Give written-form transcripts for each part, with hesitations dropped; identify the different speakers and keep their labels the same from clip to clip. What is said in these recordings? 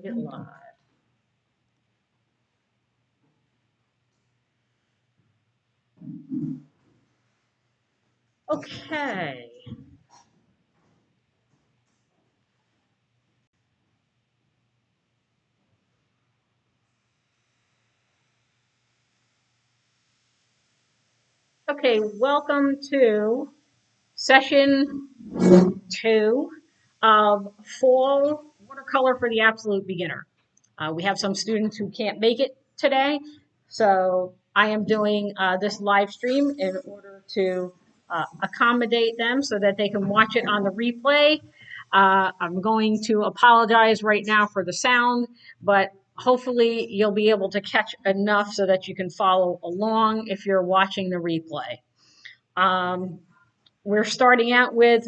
Speaker 1: Make it live. Okay. Okay, welcome to session 2 of Fall Watercolor for the Absolute Beginner. We have some students who can't make it today, so I am doing this live stream in order to accommodate them so that they can watch it on the replay. I'm going to apologize right now for the sound, but hopefully you'll be able to catch enough so that you can follow along if you're watching the replay. We're starting out with,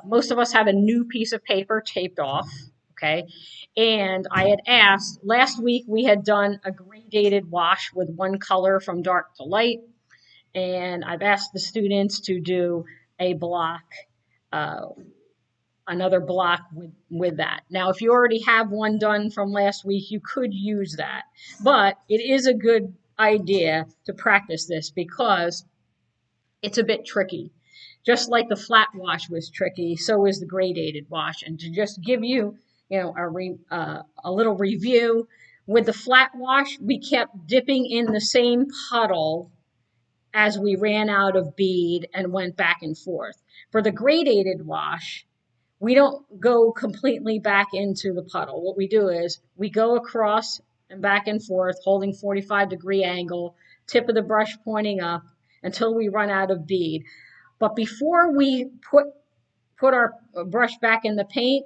Speaker 1: most of us have a new piece of paper taped off, okay? And I had asked, last week we had done a gradated wash with one color from dark to light. And I've asked the students to do a block, uh, another block with that. Now, if you already have one done from last week, you could use that. But it is a good idea to practice this because it's a bit tricky. Just like the flat wash was tricky, so is the gradated wash. And to just give you, a little review, with the flat wash, we kept dipping in the same puddle as we ran out of bead and went back and forth. For the gradated wash, we don't go completely back into the puddle. What we do is we go across and back and forth, holding 45-degree angle, tip of the brush pointing up until we run out of bead. But before we put our brush back in the paint,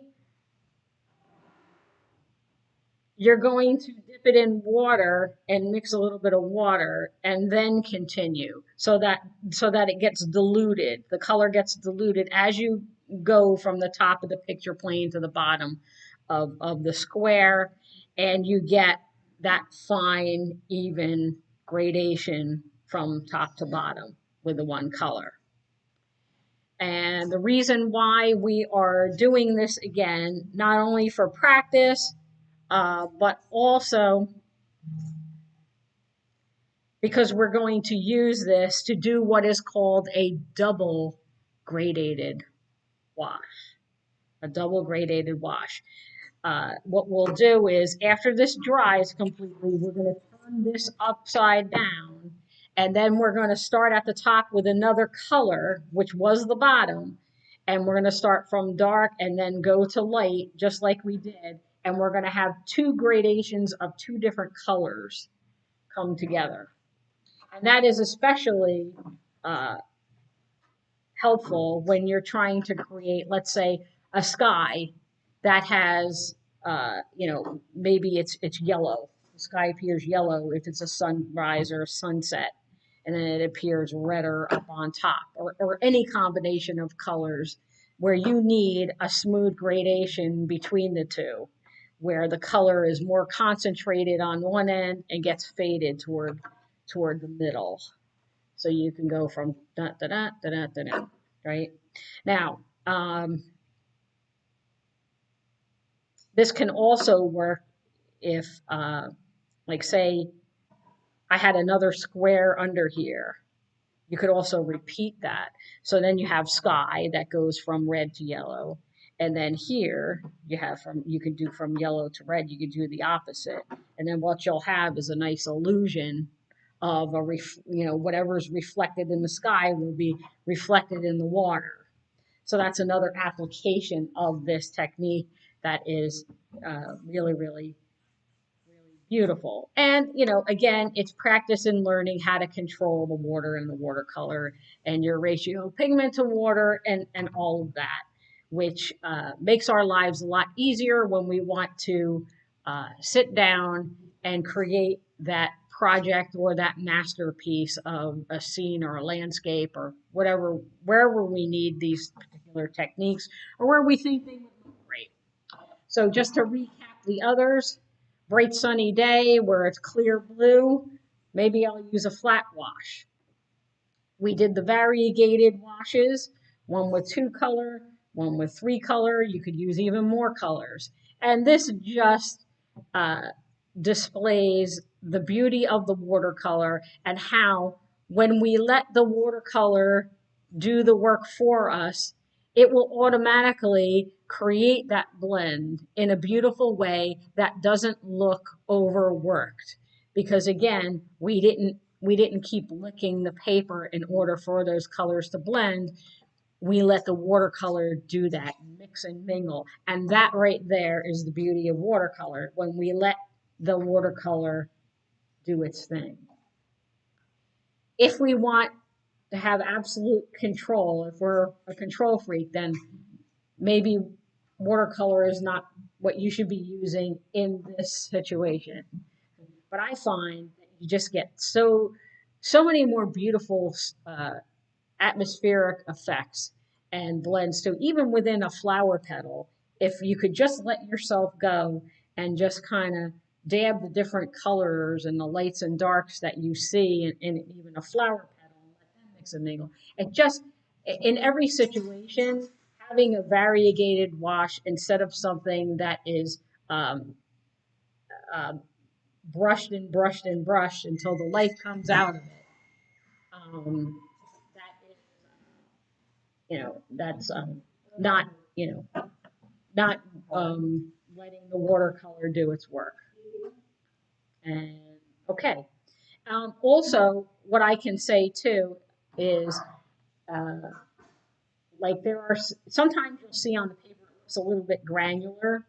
Speaker 1: you're going to dip it in water and mix a little bit of water and then continue so that it gets diluted. The color gets diluted as you go from the top of the picture plane to the bottom of the square, and you get that fine, even gradation from top to bottom with the one color. And the reason why we are doing this again, not only for practice, but also because we're going to use this to do what is called a double gradated wash. A double gradated wash. What we'll do is, after this dries completely, we're going to turn this upside down, and then we're going to start at the top with another color, which was the bottom, and we're going to start from dark and then go to light, just like we did, and we're going to have two gradations of two different colors come together. And that is especially uh, helpful when you're trying to create, let's say, a sky that has, maybe it's yellow. The sky appears yellow if it's a sunrise or a sunset, and then it appears redder up on top, or any combination of colors where you need a smooth gradation between the two, where the color is more concentrated on one end and gets faded toward the middle. So you can go from da da da da da da da, right? Now, this can also work if, like, say, I had another square under here. You could also repeat that. So then you have sky that goes from red to yellow. And then here you could do from yellow to red. You could do the opposite. And then what you'll have is a nice illusion of whatever's reflected in the sky will be reflected in the water. So that's another application of this technique that is really, really, really beautiful. And, again, it's practice in learning how to control the water and the watercolor and your ratio of pigment to water and all of that, which makes our lives a lot easier when we want to sit down and create that project or that masterpiece of a scene or a landscape or whatever, wherever we need these particular techniques or where we think they would look great. So just to recap the others, bright sunny day where it's clear blue, maybe I'll use a flat wash. We did the variegated washes, one with 2 color, one with 3 color. You could use even more colors. And this just uh, displays the beauty of the watercolor and how when we let the watercolor do the work for us, it will automatically create that blend in a beautiful way that doesn't look overworked. Because again, we didn't keep licking the paper in order for those colors to blend. We let the watercolor do that, mix and mingle. And that right there is the beauty of watercolor, when we let the watercolor do its thing. If we want to have absolute control, if we're a control freak, then maybe watercolor is not what you should be using in this situation. But I find that you just get so many more beautiful atmospheric effects and blends too. Even within a flower petal, if you could just let yourself go and just kind of dab the different colors and the lights and darks that you see in even a flower petal and let them mix and mingle. It just, in every situation, having a variegated wash instead of something that is um, uh, brushed and brushed and brushed until the life comes out of it. That is that's not, not letting the watercolor do its work. And okay. Also, what I can say too is, uh, like there are sometimes you'll see on the paper it looks a little bit granular,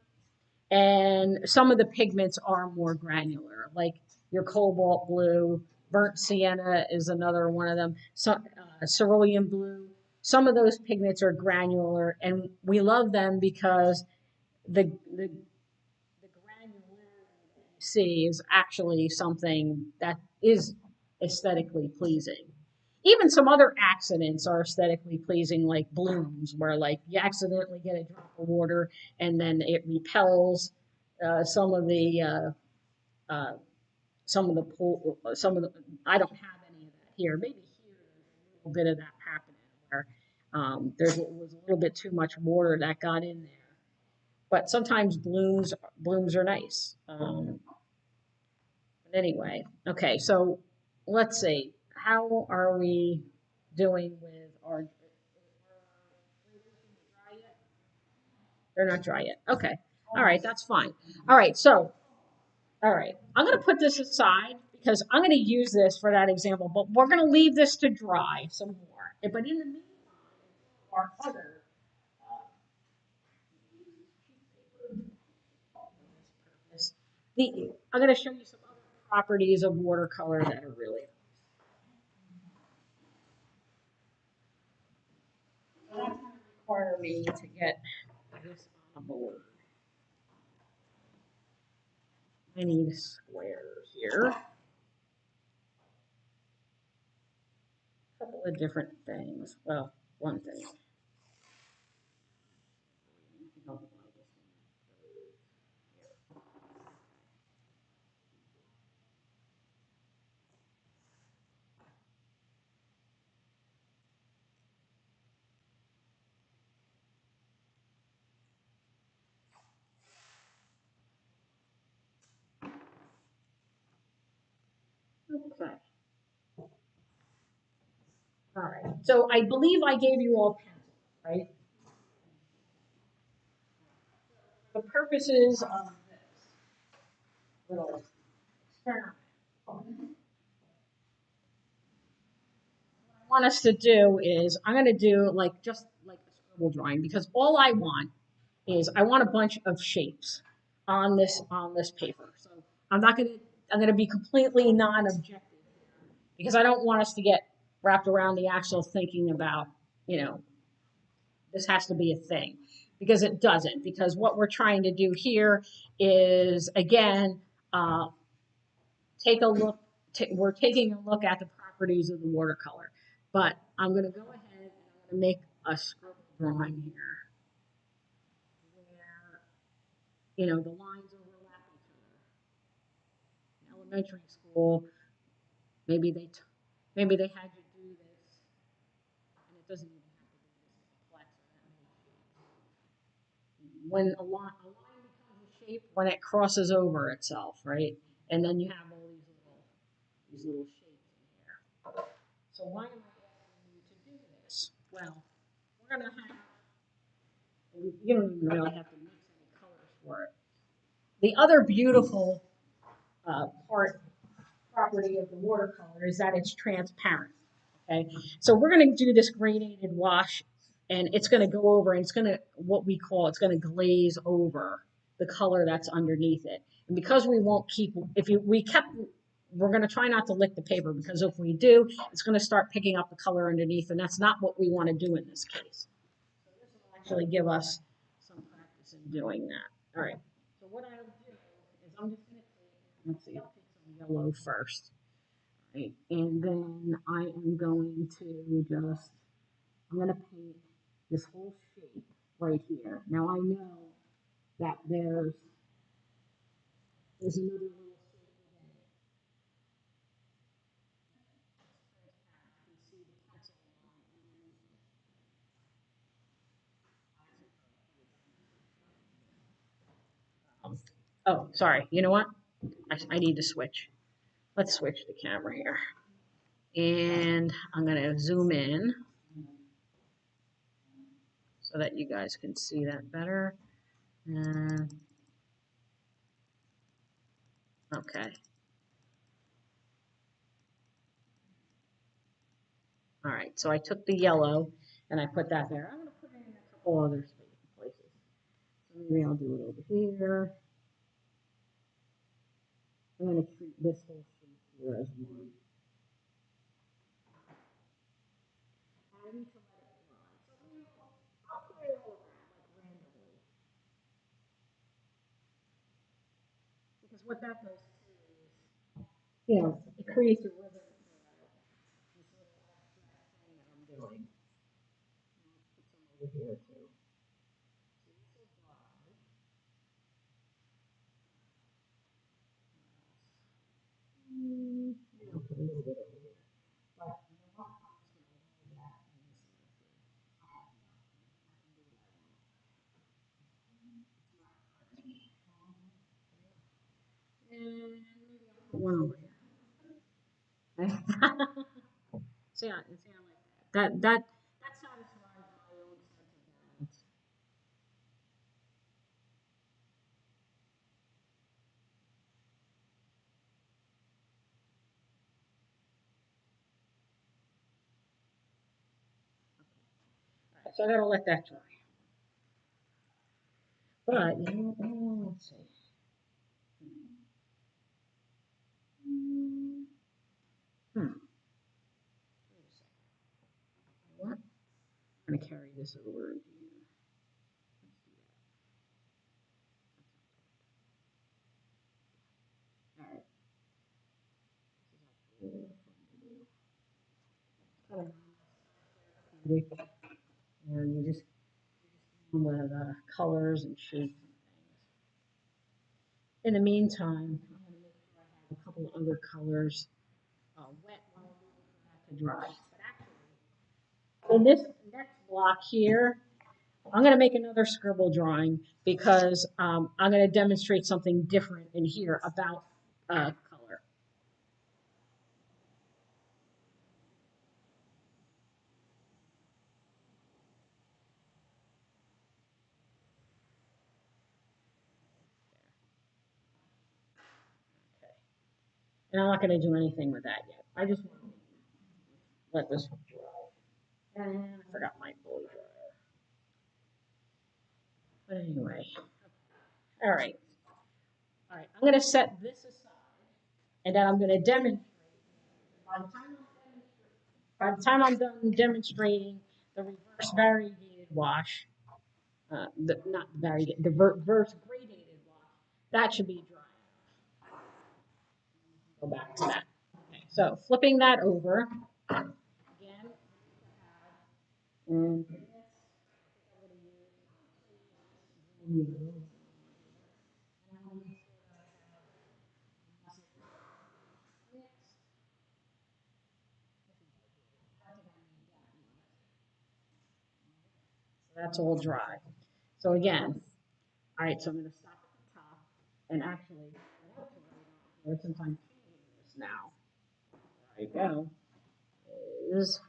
Speaker 1: and some of the pigments are more granular, like your cobalt blue, burnt sienna is another one of them. Some cerulean blue. Some of those pigments are granular, and we love them because the granularity that you see is actually something that is aesthetically pleasing. Even some other accidents are aesthetically pleasing, like blooms, where like you accidentally get a drop of water and then it repels some of the pool, some of the. I don't have any of that here. Maybe here there's a little bit of that happening where there was a little bit too much water that got in there. But sometimes blooms are nice. But anyway, okay, so let's see. How are we doing with our? They're not dry yet. Okay. All right, that's fine. All right, so all right, I'm going to put this aside because I'm going to use this for that example, but we're going to leave this to dry some more. But in the meantime, our other I'm going to show you some other properties of watercolor that are really require me to get this on a board. I need squares here. A couple of different things. Well, one thing. Okay. All right. So I believe I gave you all pencils, right? The purposes of this little experiment, what I want us to do is I'm going to do like just like a scribble drawing because all I want is I want a bunch of shapes on this paper. So I'm not going to I'm going to be completely non-objective because I don't want us to get wrapped around the axle thinking about, you know, this has to be a thing because it doesn't. Because what we're trying to do here is, again, uh, take a look, we're taking a look at the properties of the watercolor. But I'm going to go ahead and I'm going to make a scribble drawing here where, the lines overlap each other. In elementary school, maybe maybe they had you do this, and it doesn't even have to be this complex or that many shapes. When a line becomes a shape when it crosses over itself, right? And then you have all these little shapes in here. So why am I asking you to do this? Well, we're gonna have, you don't even really have to mix any colors for it. The other beautiful property of the watercolor is that it's transparent. Okay, so we're going to do this gradated wash, and it's going to go over, and it's going to it's going to glaze over the color that's underneath it. And because we won't keep, we're going to try not to lick the paper, because if we do, it's going to start picking up the color underneath, and that's not what we want to do in this case. So this will actually give us some practice in doing that. All right. So what I'll do is I'm just going to take, let's see, I'll take some yellow first. Right. And then I am going to I'm going to paint this whole shape right here. Now I know that there's another little shape within it. You can see the pencil line. Oh, sorry. You know what? I need to switch. Let's switch the camera here. And I'm going to zoom in so that you guys can see that better. Okay. All right. So I took the yellow and I put that there. I'm going to put it in a couple other places. So maybe I'll do it over here. I'm going to treat this whole sheet here as one. I need to let it dry. So I'll put it all around, like randomly. Because what that does too is, it creates a rhythm for this little abstract thing that I'm doing. I'll put some over here too. So this will dry. I'll put a little bit over here. But you know what? I'm just going to roll that in this little thing. And maybe I'll put one over here. See, I like that satisfies my own sense of balance. All right, so I gotta let that dry. But you know, let's see. Hmm. Wait a second. What? I'm gonna carry this over into here. All right. Kind of therapeutic, and you just with colors and shapes and things. In the meantime, I'm gonna make sure I have a couple of other colors wet while I'm waiting for that to dry. But actually, in this next block here, I'm going to make another scribble drawing because I'm going to demonstrate something different in here about color. Okay. And I'm not going to do anything with that yet. I just want to let this dry. And I forgot my blow dryer. But anyway, all right. All right, I'm going to set this aside, and then I'm going to demonstrate. By the time I'm done demonstrating the reverse variegated wash, not the variegated, the reverse gradated wash, that should be dry. Go back to that. Okay, so flipping that over again, and that's all dry. So again, all right, so I'm going to stop at the top. And actually, I want to write on here since I'm changing this now. There you go. Is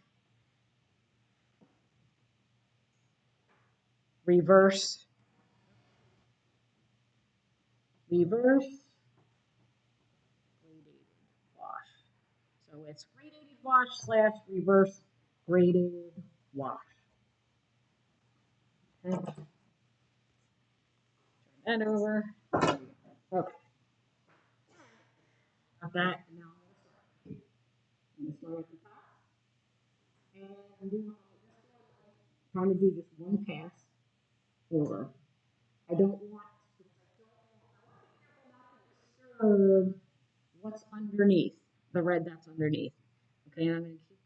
Speaker 1: reverse gradated wash. So it's gradated wash slash reverse graded wash. Okay. Turn that over. Okay. Got that. Now I'm going to start at the top. And I'm trying to do just one pass over. I don't want to disturb what's underneath, the red that's underneath. Okay, and I'm going to keep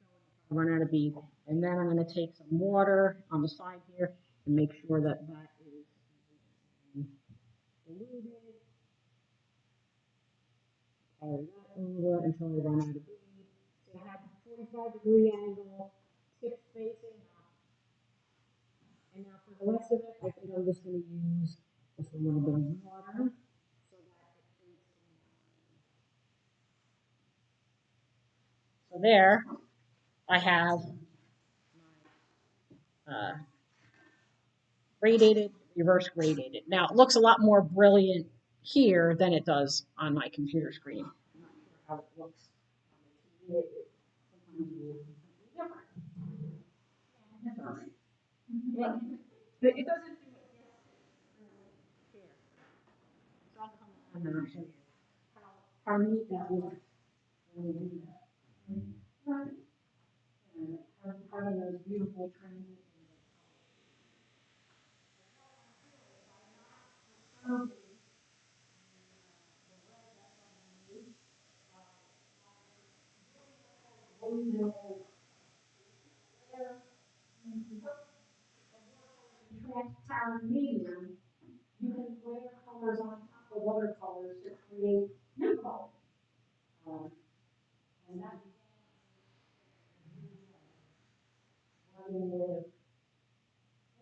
Speaker 1: going, run out of bead. And then I'm going to take some water on the side here and make sure that that is diluted. Carry that over until I run out of bead. So I have a 45-degree angle, tip facing up. And now for the rest of it, I think I'm just going to use just a little bit of water so that it creates some. So there, I have uh, gradated, reverse gradated. Now it looks a lot more brilliant here than it does on my computer screen. I'm not sure how it looks on the TV. Sometimes it will be different. That's all right. Well, it doesn't do it here. So I'll come on and I'll show you how neat that looks when we do that. Right. And having those beautiful transitions. Transparent medium, you can layer colors on top of watercolors to create new colors. And that's working with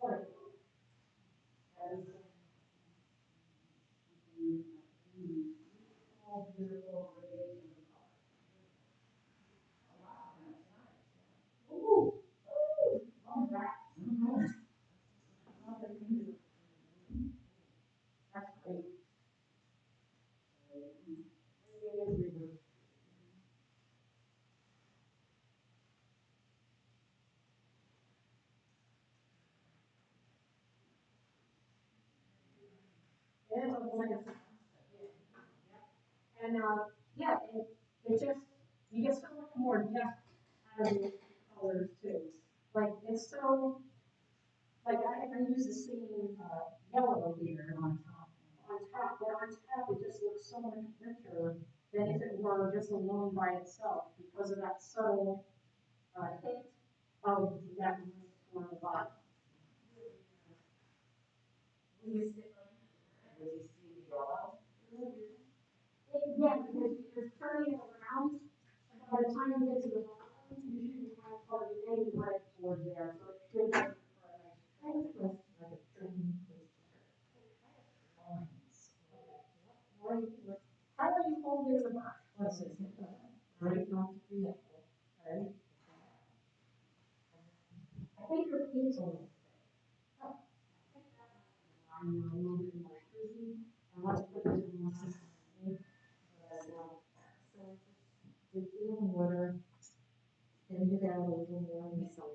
Speaker 1: water. That is all beautiful gradation of color. Wow, that's nice. Ooh, love that. Love that you do. That's great. And yeah, it just, you get so much more depth out of the colors too. Like, it's so, like, I use the same yellow here on top. But on top, it just looks so much richer than if it were just alone by itself because of that subtle hint of that on the bottom. Yeah, because you're turning it around, and by the time you get to the bottom, you shouldn't have hardly any red towards there, so it should be for a nice contrast, like a trim. How are you holding the brush? Let's see. Right, not to be that way. Right? I think your paint's a little thick. Oh, I'm a little bit more frizzy. And let's put this in one system. So just a little water, and you got a little more on the side.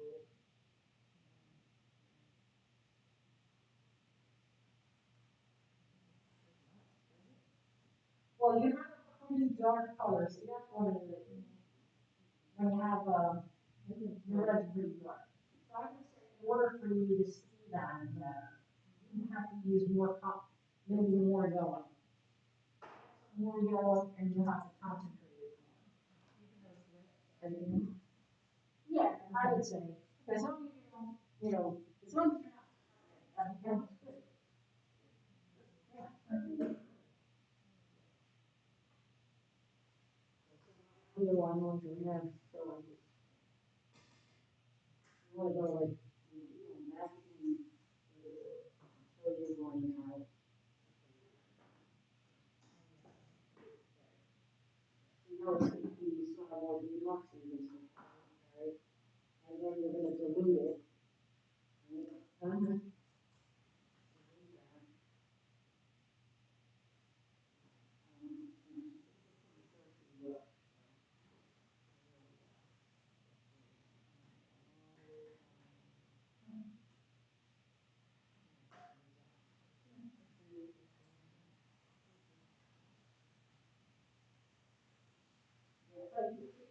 Speaker 1: Well, you have a pretty dark color, so that's one of the, when you have, your red's pretty dark. So I would say in order for you to see that better, you have to use more maybe more yellow. More yellow, and you have to concentrate it more. And, yeah, I would say, as long as you don't, as long as you're not, that's good. Yeah. Other one, like, you have, so like, you want to go like, masking, so you're going out. And then you're going to dilute it.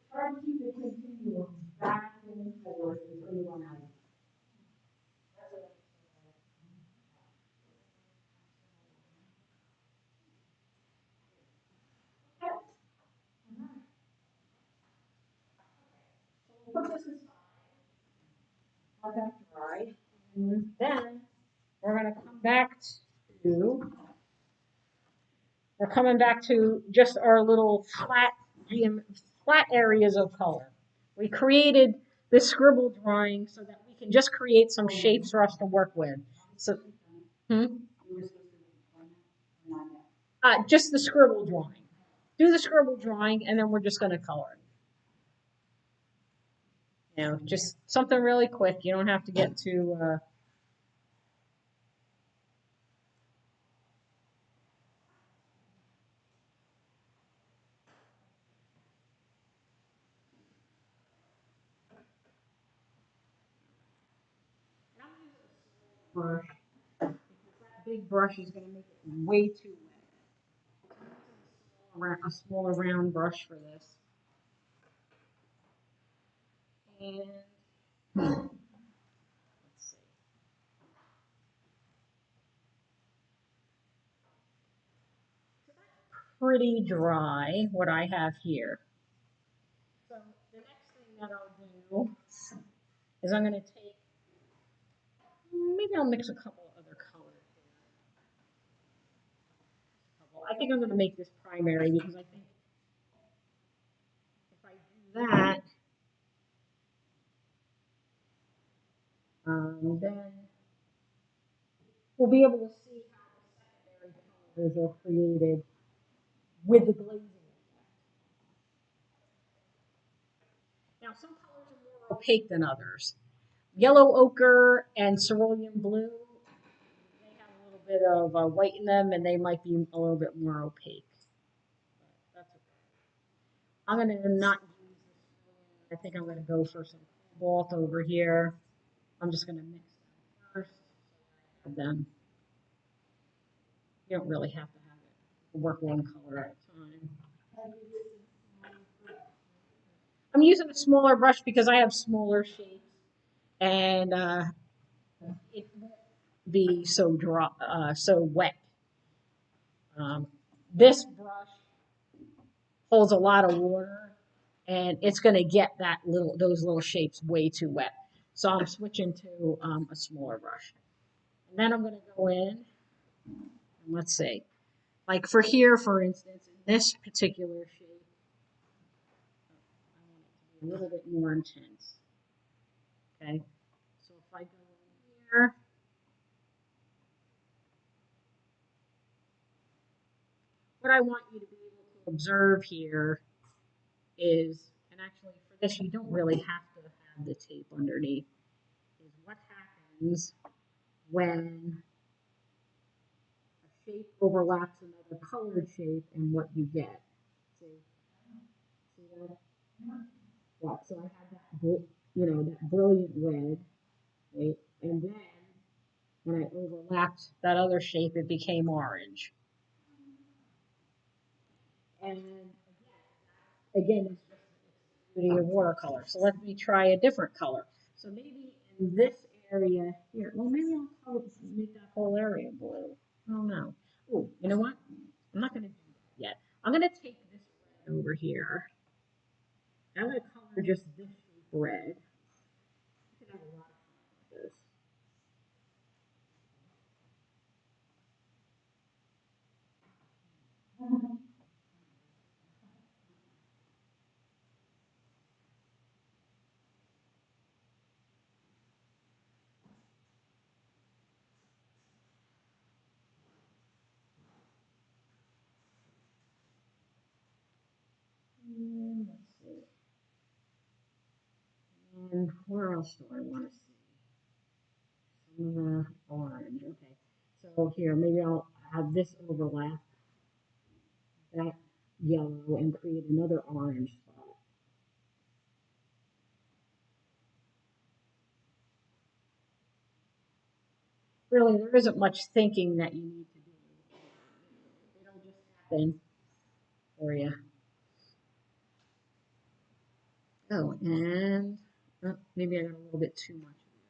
Speaker 1: Try to keep it continuous back and forth until you run out. Put this aside. Let that dry. And then we're going to come back to, we're coming back to just our little flat areas of color. We created this scribble drawing so that we can just create some shapes for us to work with. So, just the scribble drawing. Do the scribble drawing, and then we're just going to color it. You know, just something really quick. You don't have to get too. Brush. That big brush is going to make it way too wet. A smaller round brush for this. And let's see. Pretty dry, what I have here. So the next thing that I'll do is I'm going to take, maybe I'll mix a couple other colors here. I think I'm going to make this primary because I think if I do that, then we'll be able to see how the secondary colors are created with the glazing. Now, some colors are more opaque than others. Yellow ochre and cerulean blue, they have a little bit of white in them, and they might be a little bit more opaque. But that's okay. I'm going to not use this. I think I'm going to go for some cobalt over here. I'm just going to mix them first. Have them. You don't really have to have it. Work one color at a time. I'm using a smaller brush because I have smaller shapes, and it won't be so dry, so wet. This brush holds a lot of water, and it's going to get those little shapes way too wet. So I'm switching to a smaller brush. And then I'm going to go in, and let's see. Like for here, for instance, in this particular shape, I want it to be a little bit more intense. Okay, so if I go in here, what I want you to be able to observe here is, and actually for this you don't really have to have the tape underneath, is what happens when a shape overlaps another colored shape and what you get. See that? Yeah, so I have that, that brilliant red, right? And then when I overlapped that other shape, it became orange. And again, it's just the beauty of watercolor. So let me try a different color. So maybe in this area here, well, maybe I'll make that whole area blue. I don't know. Oh, you know what? I'm not going to do that yet. I'm going to take this red over here. I'm going to color just this shape red. You can have a lot of fun with this. where else do I want to see? Some of the orange. Okay. So here, maybe I'll have this overlap that yellow and create another orange spot. Really, there isn't much thinking that you need to do. It'll just happen for you. Oh, and maybe I got a little bit too much there.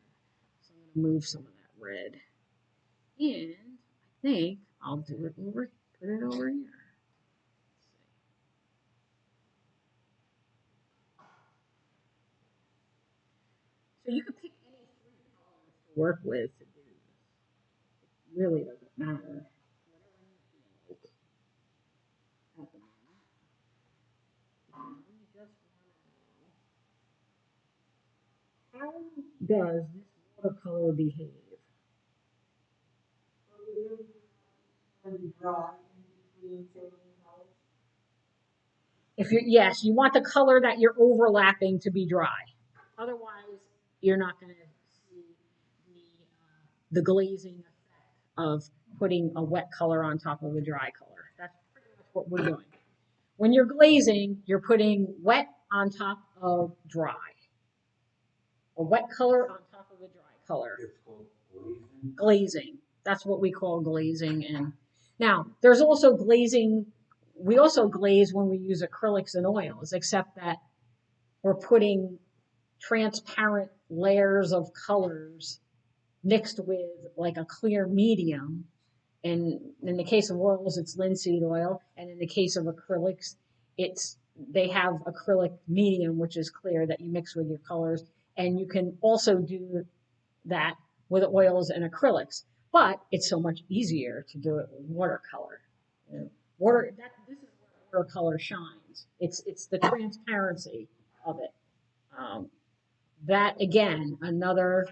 Speaker 1: So I'm going to move some of that red. And I think I'll do it over, put it over here. So you can pick any three colors to work with to do this. It really doesn't matter. Whatever you feel like at the moment. You just want to know, how does this watercolor behave? If you yes, you want the color that you're overlapping to be dry. Otherwise, you're not going to see the glazing effect of putting a wet color on top of a dry color. That's pretty much what we're doing. When you're glazing, you're putting wet on top of dry. A wet color on top of a dry color. It's called glazing. Glazing. That's what we call glazing. And now, there's also glazing. We also glaze when we use acrylics and oils, except that we're putting transparent layers of colors mixed with like a clear medium. And in the case of oils, it's linseed oil. And in the case of acrylics, they have acrylic medium, which is clear that you mix with your colors. And you can also do that with oils and acrylics. But it's so much easier to do it with watercolor. You know, this is where watercolor shines. It's the transparency of it. Um, that again, another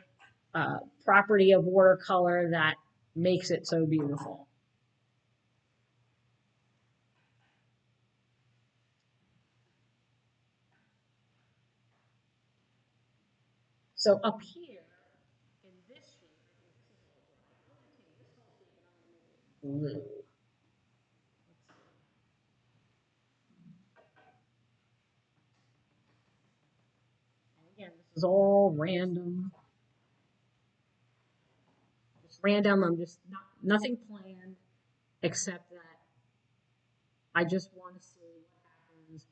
Speaker 1: property of watercolor that makes it so beautiful. So up here in this shape, blue. Again, this is all random. Just random. I'm just nothing planned except that I just want to see what happens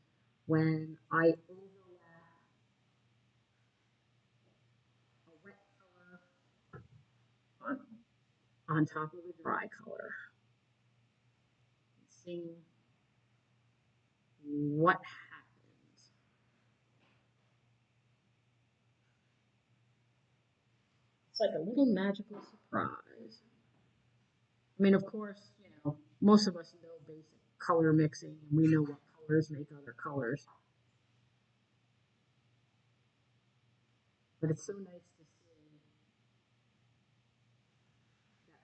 Speaker 1: when I overlap a wet color on, on top of a dry color. See what happens. It's like a little magical surprise. I mean, of course, most of us know basic color mixing and we know what colors make other colors. But it's so nice to see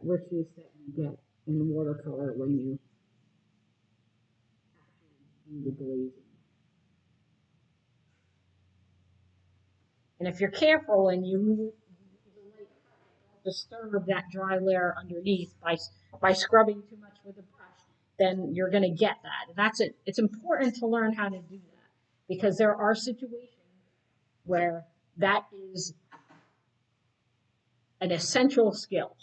Speaker 1: that richness that you get in watercolor when you actually do the glazing. And if you're careful and you disturb that dry layer underneath by scrubbing too much with a brush, then you're going to get that. And that's it. It's important to learn how to do that because there are situations where that is an essential skill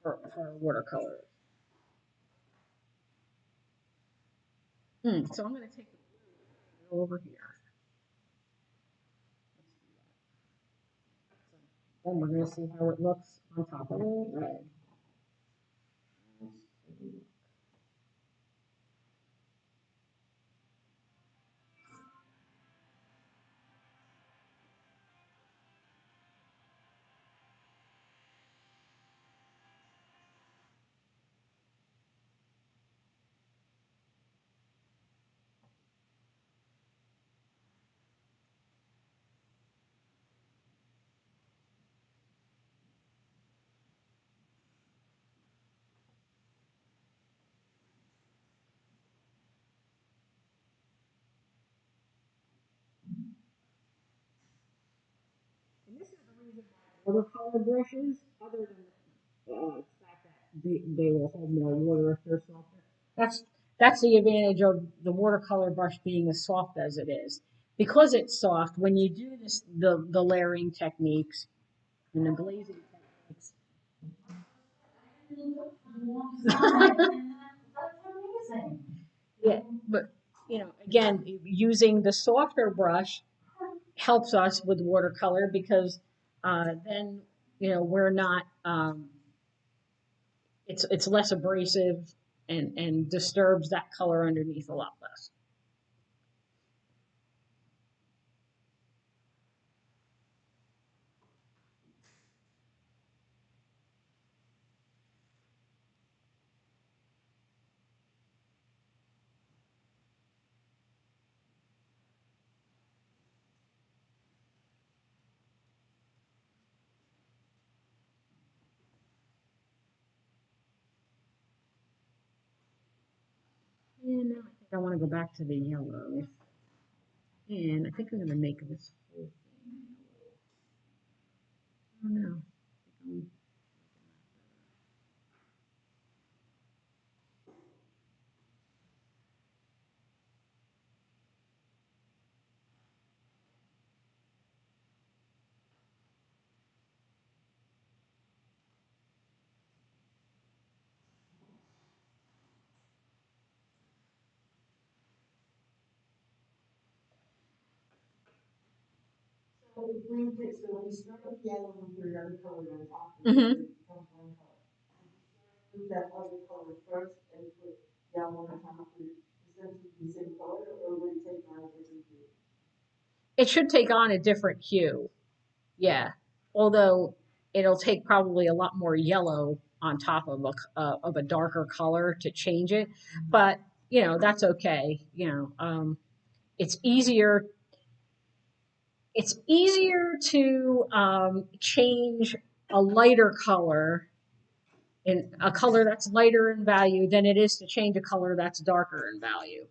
Speaker 1: for watercolor. So I'm going to take the blue over here. And we're going to see how it looks on top of the red. watercolor brushes, other than the fact that they will hold more water if they're softer. That's that's the advantage of the watercolor brush being as soft as it is. Because it's soft, when you do this, the layering techniques and the glazing techniques. Yeah, but again, using the softer brush helps us with watercolor because then we're not it's less abrasive and disturbs that color underneath a lot less. And now I think I want to go back to the yellow, and I think I'm going to make this whole thing. Oh no. Mm-hmm. It should take on a different hue. Yeah. Although it'll take probably a lot more yellow on top of a darker color to change it, but that's okay. It's easier. It's easier to change a lighter color in a color that's lighter in value than it is to change a color that's darker in value.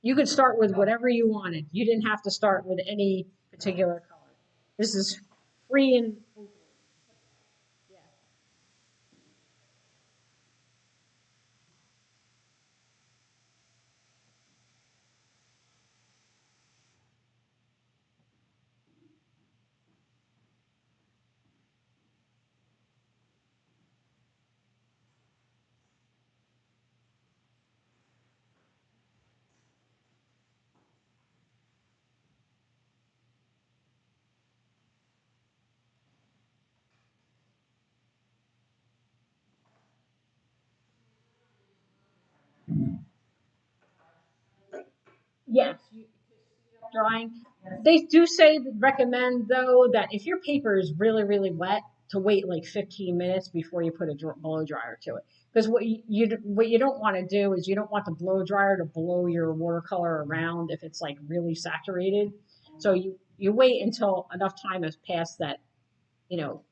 Speaker 1: You could start with whatever you wanted. You didn't have to start with any particular color. This is free and yes, drying. They do say recommend though that if your paper is really wet, to wait like 15 minutes before you put a blow dryer to it. Because what you don't want to do is you don't want the blow dryer to blow your watercolor around if it's like really saturated. So you wait until enough time has passed that you know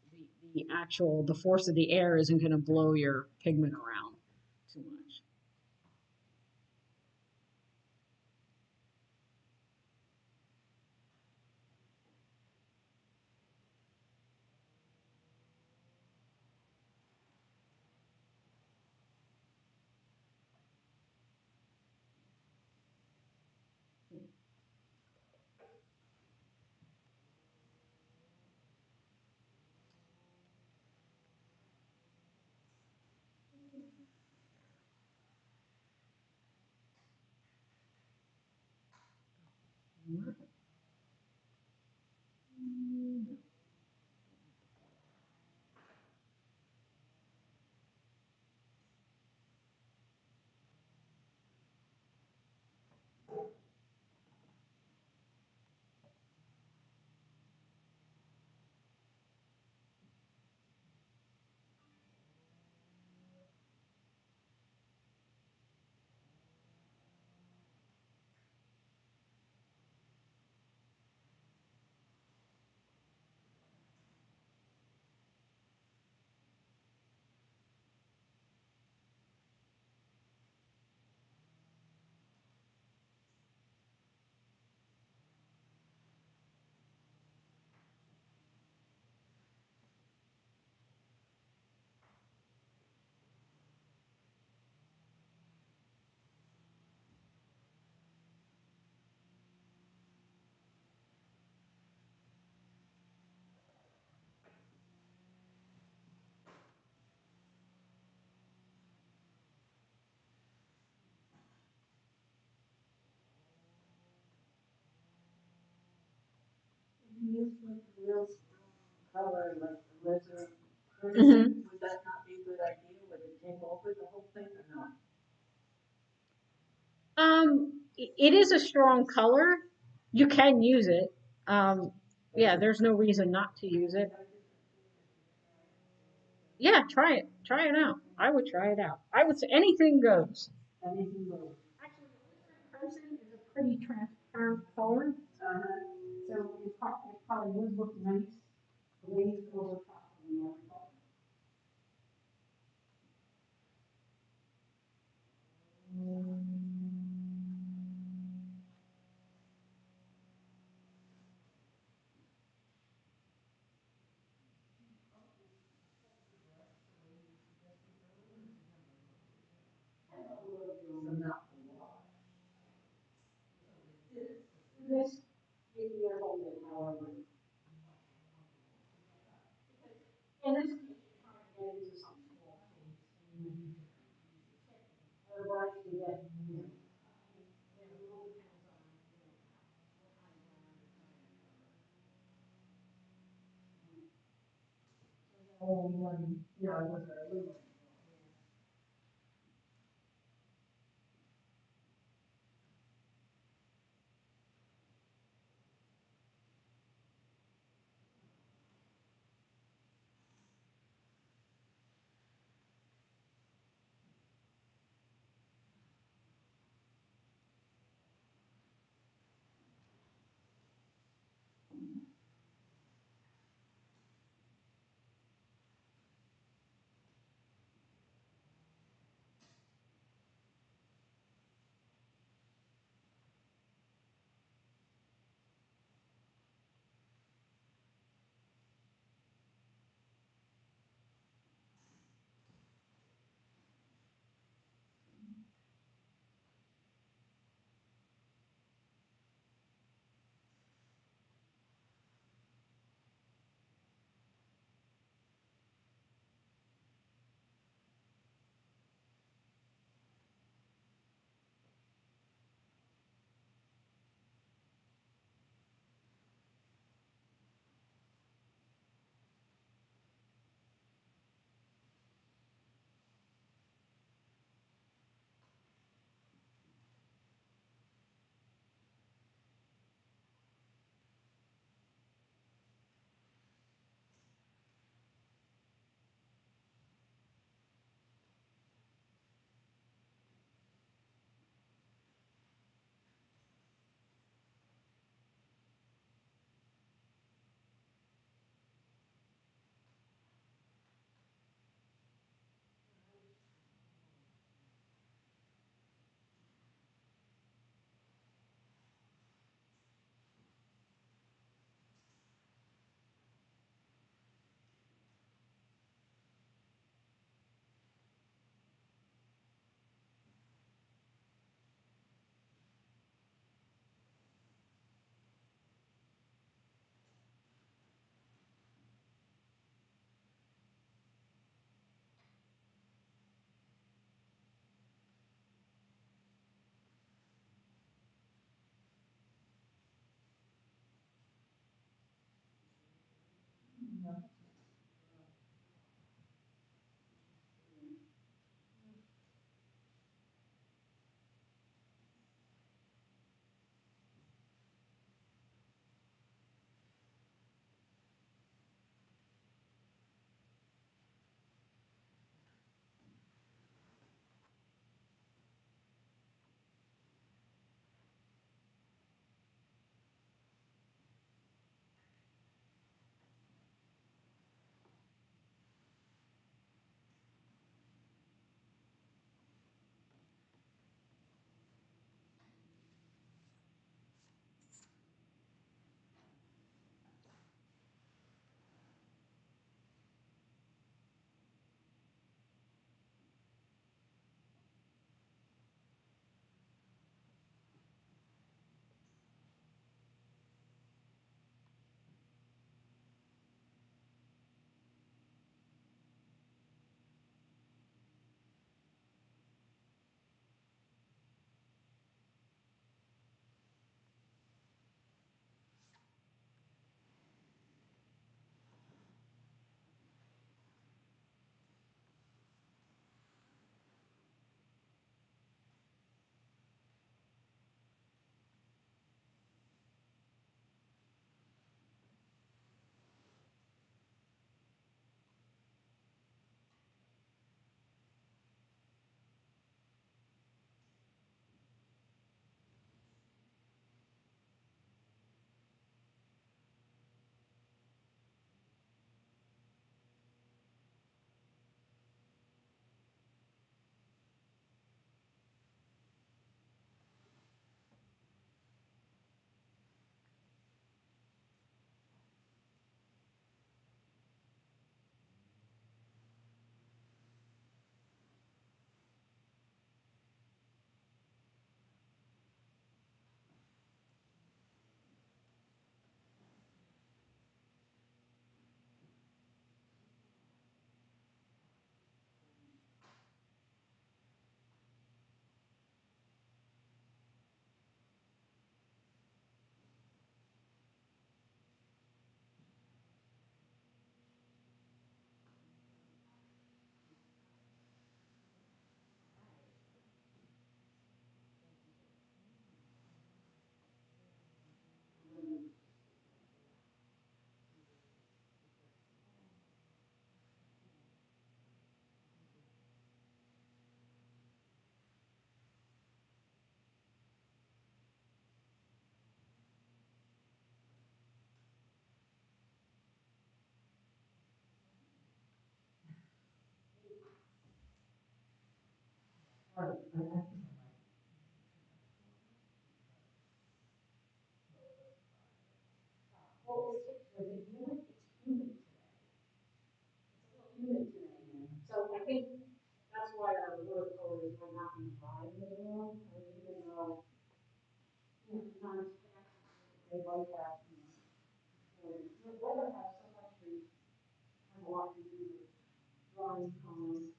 Speaker 1: the force of the air isn't going to blow your pigment around too much.
Speaker 2: real color like the lizard,
Speaker 1: Mhm.
Speaker 2: would that not be a good idea? Would it take over the whole thing or not?
Speaker 1: It is a strong color. You can use it. Yeah, there's no reason not to use it. Yeah, try it. Try it out. I would try it out. I would say anything goes.
Speaker 2: Anything goes.
Speaker 1: Actually, crimson is a pretty transparent color,
Speaker 2: Uh-huh.
Speaker 1: so it probably would look nice glazed over top of the other color.
Speaker 2: So not the wash.
Speaker 1: This, you hold it however. In this case, you're trying to get into some small things. Or brush to get, it all depends on, what kind of ground you're trying to cover. Oh,
Speaker 2: Yeah, I was very.
Speaker 1: Well, it's humid today. It's a little humid today. So I think that's why our watercolors might not be dry very well. Even though, sometimes they like that. The weather has so much to, has a lot to do with drawing colors.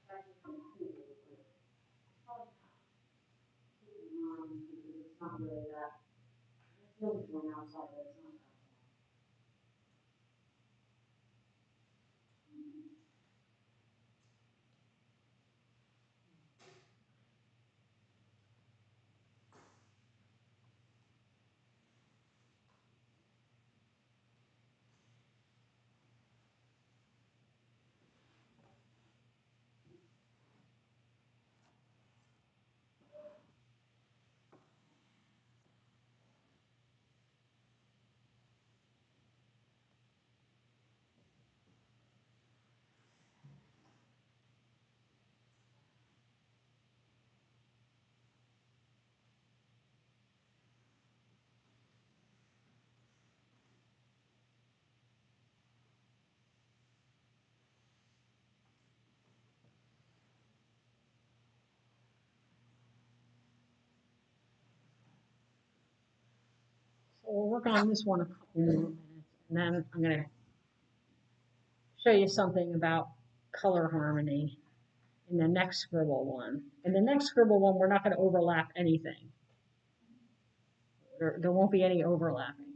Speaker 1: It's actually pretty cool, but it's probably not keeping on because it's not really that. It feels going outside, but it's not that. So we'll work on this one a couple more minutes, and then I'm going to show you something about color harmony in the next scribble one. In the next scribble one, we're not going to overlap anything. There won't be any overlapping.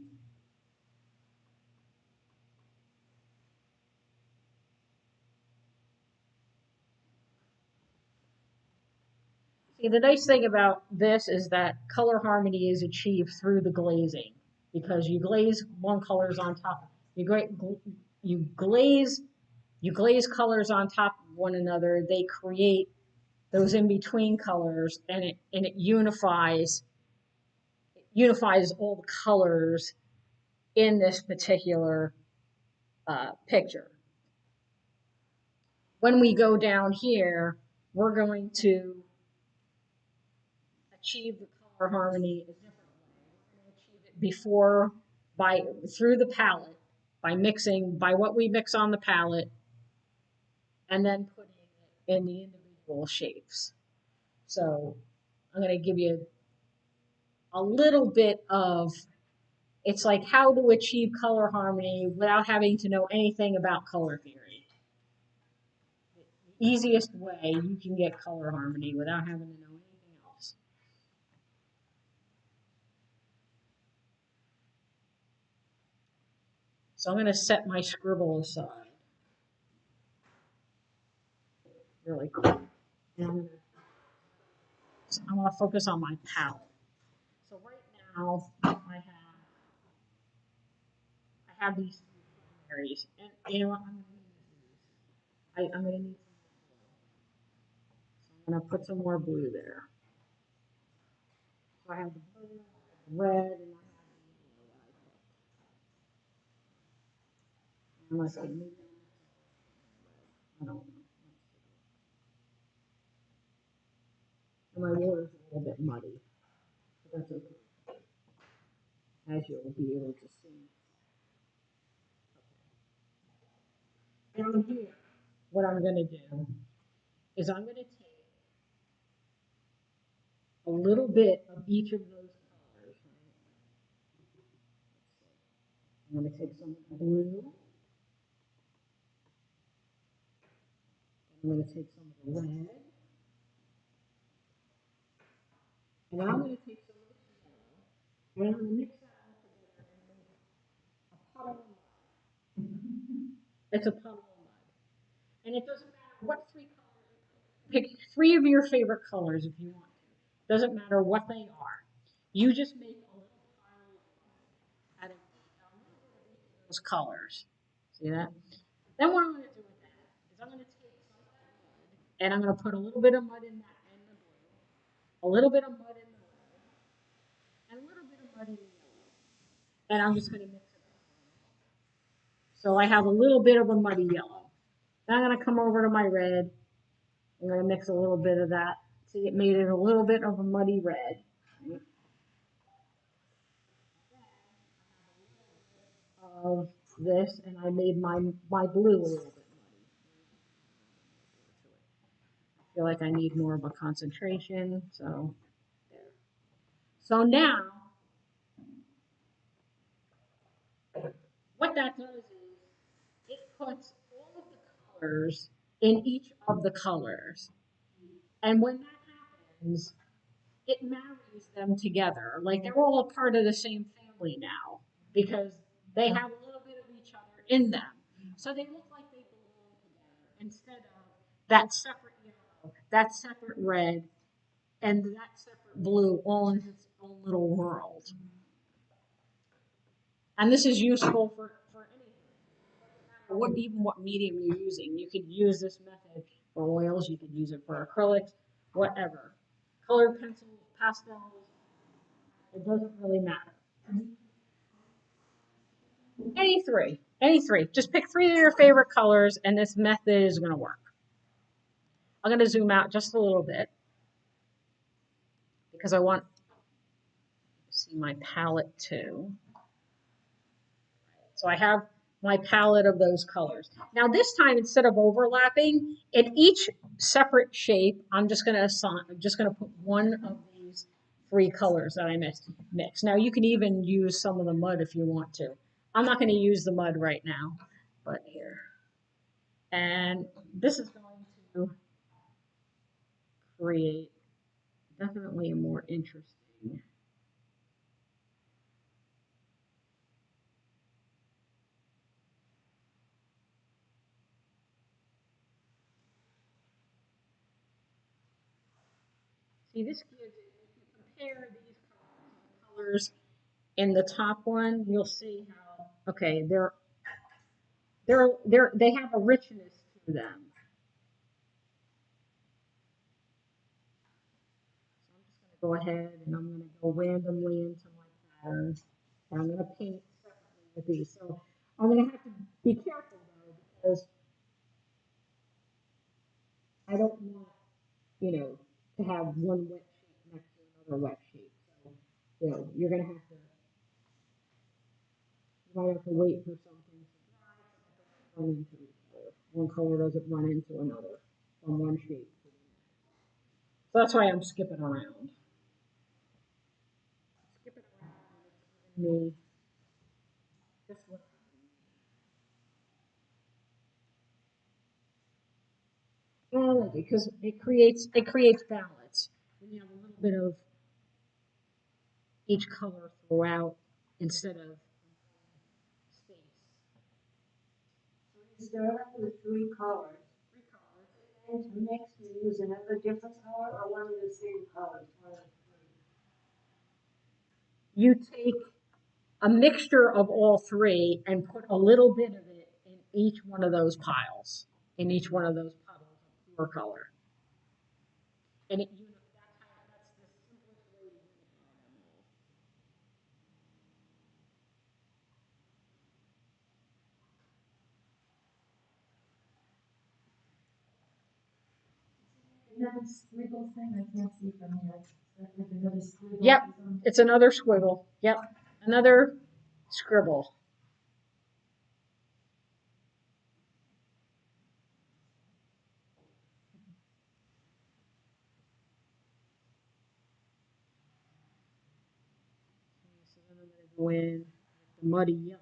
Speaker 1: See, the nice thing about this is that color harmony is achieved through the glazing, because you glaze one colors on top. You glaze colors on top of one another. They create those in between colors, and it unifies all the colors in this particular picture. When we go down here, we're going to achieve the color harmony a different way. We're going to achieve it before through the palette by what we mix on the palette, and then putting it in the individual shapes. So I'm going to give you a little bit of, it's like how to achieve color harmony without having to know anything about color theory. The easiest way you can get color harmony without having to know anything else. So I'm going to set my scribble aside really quick. And I'm going to focus on my palette. So right now I have these three primaries, and you know what, I'm going to need some more blue. So I'm going to put some more blue there. So I have the blue, the red, and I have the yellow that I picked. Unless I maybe I don't know. And my water's a little bit muddy, but that's okay, as you'll be able to see. Down here, what I'm going to do is I'm going to take a little bit of each of those colors. I'm going to take some blue, I'm going to take some of the red, and I'm going to take some of the yellow, and I'm going to mix that all together and make a puddle of mud. It's a puddle of mud. And it doesn't matter what three colors, pick three of your favorite colors if you want to. Doesn't matter what they are. You just make a little pile of mud out of those colors. See that? Then what I'm going to do with that is I'm going to take some of that mud and I'm going to put a little bit of mud in that in the blue, a little bit of mud in the red, and a little bit of mud in the yellow. And I'm just going to mix it up. So I have a little bit of a muddy yellow. Then I'm going to come over to my red I'm going to mix a little bit of that. See, it made it a little bit of a muddy red. Of this, and I made my blue a little bit muddy. I feel like I need more of a concentration, so there. So now, what that does is it puts all of the colors in each of the colors. And when that happens, it marries them together. Like they're all a part of the same family now because they have a little bit of each other in them. So they look like they belong together instead of that separate yellow, that separate red, and that separate blue all in its own little world. And this is useful for anything. What medium you're using. You could use this method for oils, you could use it for acrylics, whatever. Colored pencils, pastels, it doesn't really matter. Any three, any three. Just pick three of your favorite colors and this method is gonna work. I'm gonna zoom out just a little bit because I want to see my palette too. So I have my palette of those colors. Now this time, instead of overlapping, in each separate shape, I'm just gonna put one of these three colors that I mix. Now you can even use some of the mud if you want to. I'm not gonna use the mud right now, but here. And this is going to create definitely a more interesting. See, this gives it, if you compare these colors in the top one, you'll see how, okay, they have a richness to them. So I'm just going to go ahead and I'm going to go randomly into my patterns. And I'm going to paint separately with these. So I'm going to have to be careful though because I don't want, to have one wet shape next to another wet shape. So, you're going to have to, you might have to wait for something to dry so run into each other. One color doesn't run into another from one shape. So that's why I'm skipping around. Skipping around and it's giving me this one. Well, because it creates balance. When you have a little bit of each color throughout instead of space.
Speaker 2: So you start off with three colors,
Speaker 1: Three colors.
Speaker 2: and to mix, you use another different color or one of the same colors, one of the three.
Speaker 1: You take a mixture of all three and put a little bit of it in each one of those piles, in each one of those puddles of pure color. And that's the simplest way to unify them all.
Speaker 2: Another squiggle thing I can't see from here. Like another squiggle.
Speaker 1: Yep, it's another squiggle. Yep, another scribble. So then I'm going to go in with the muddy yellow.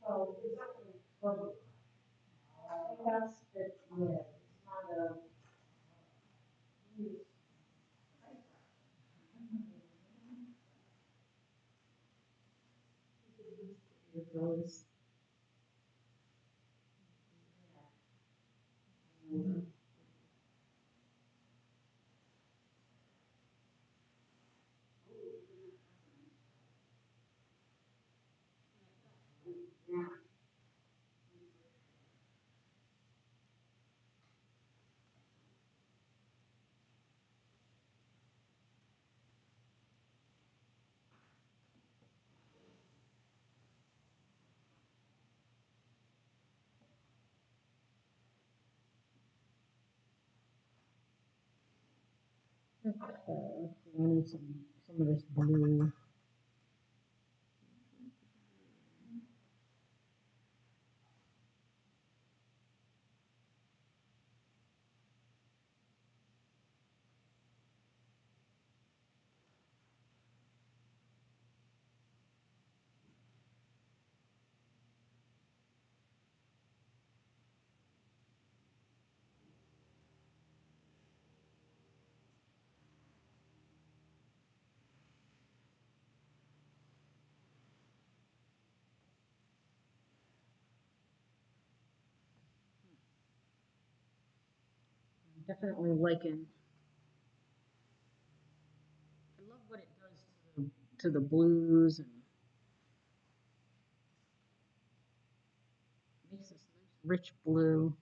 Speaker 2: So it's not really trouble. That's the, yeah, it's not a.
Speaker 1: Those. Okay, I need some of this blue. I'm definitely liking. I love what it does to the blues and makes this nice rich blue.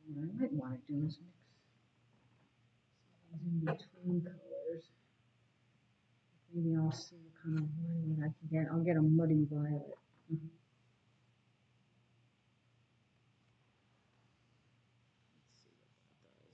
Speaker 1: So what I might want to do is mix some of these in between colors. Maybe I'll see what kind of violet I can get. I'll get a muddy violet. Let's see what that does.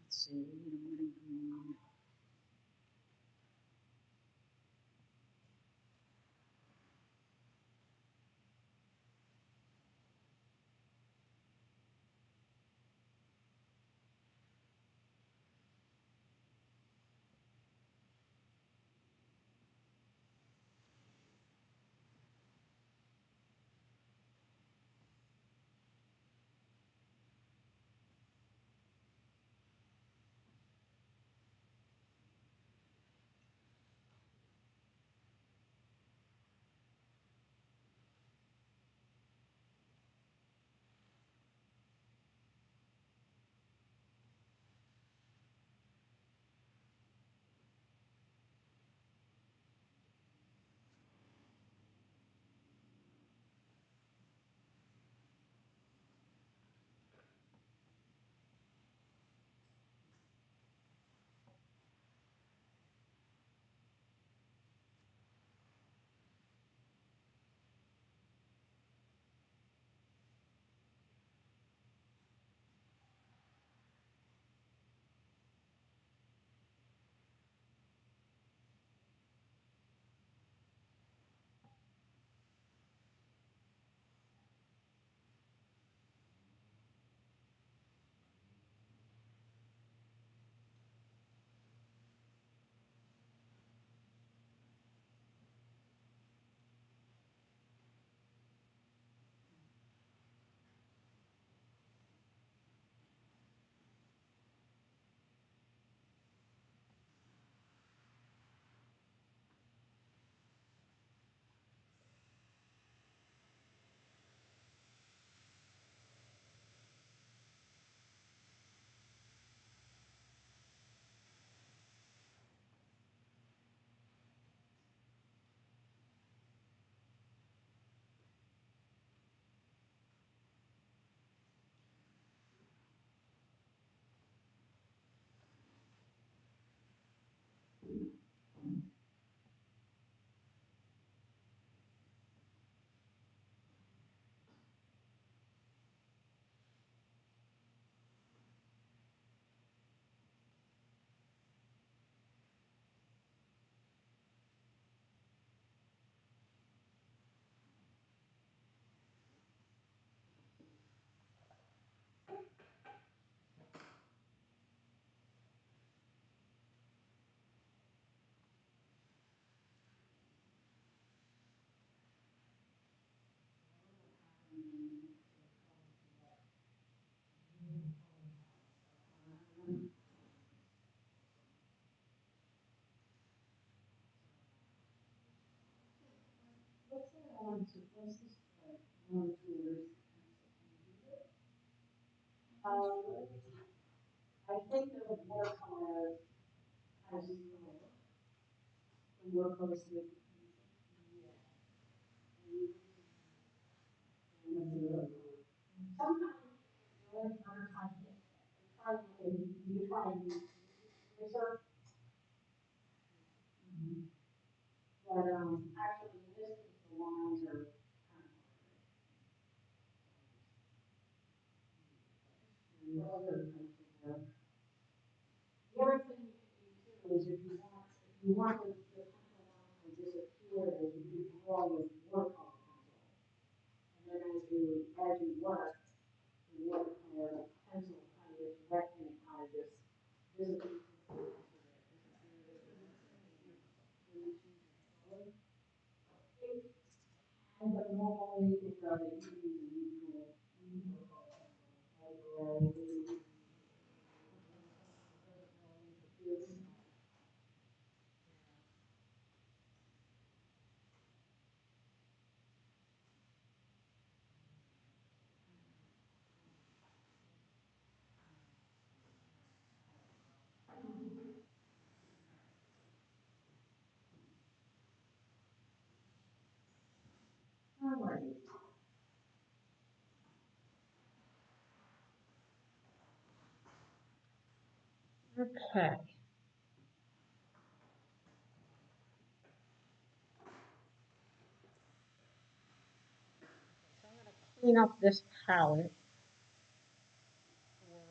Speaker 1: Let's see, we need a muddy green.
Speaker 2: this is like one tourist. Um, I think the watercolor has the watercolor with sometimes other times you try to use research, but actually in this case the lines are kind of other types of work. The other thing you can do too is if you want the pencil line to disappear, then you can draw with watercolor pencil. And then as you work, the watercolor pencil kind of gets wet and it kind of just dissipates into the rest of it. And but normally it doesn't use the usual color like gray. All right.
Speaker 1: Okay. Clean up this palette for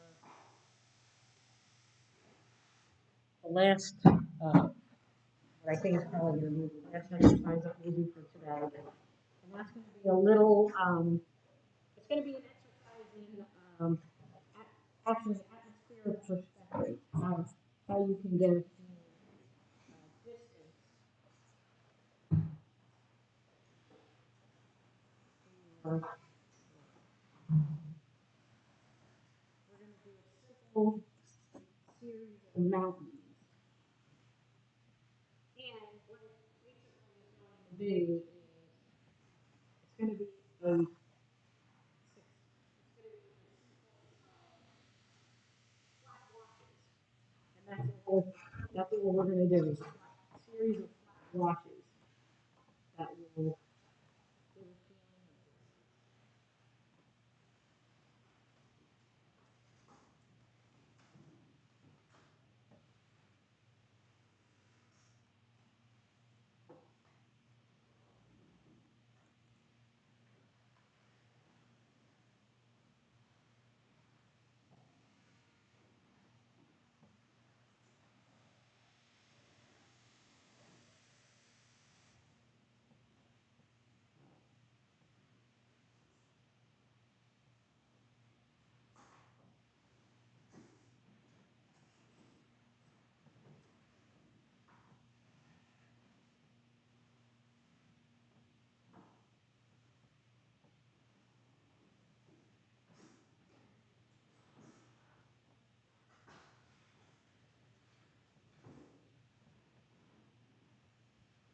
Speaker 1: the last, what I think is probably going to be the last exercise that we do for today. And that's going to be a little, it's going to be an exercise in actually atmospheric perspective, how you can get distance. We're going to do a simple series of mountains. And what it basically is going to be is it's going to be a flat washes. And that's what we're going to do is a series of flat washes that will give a feeling of this.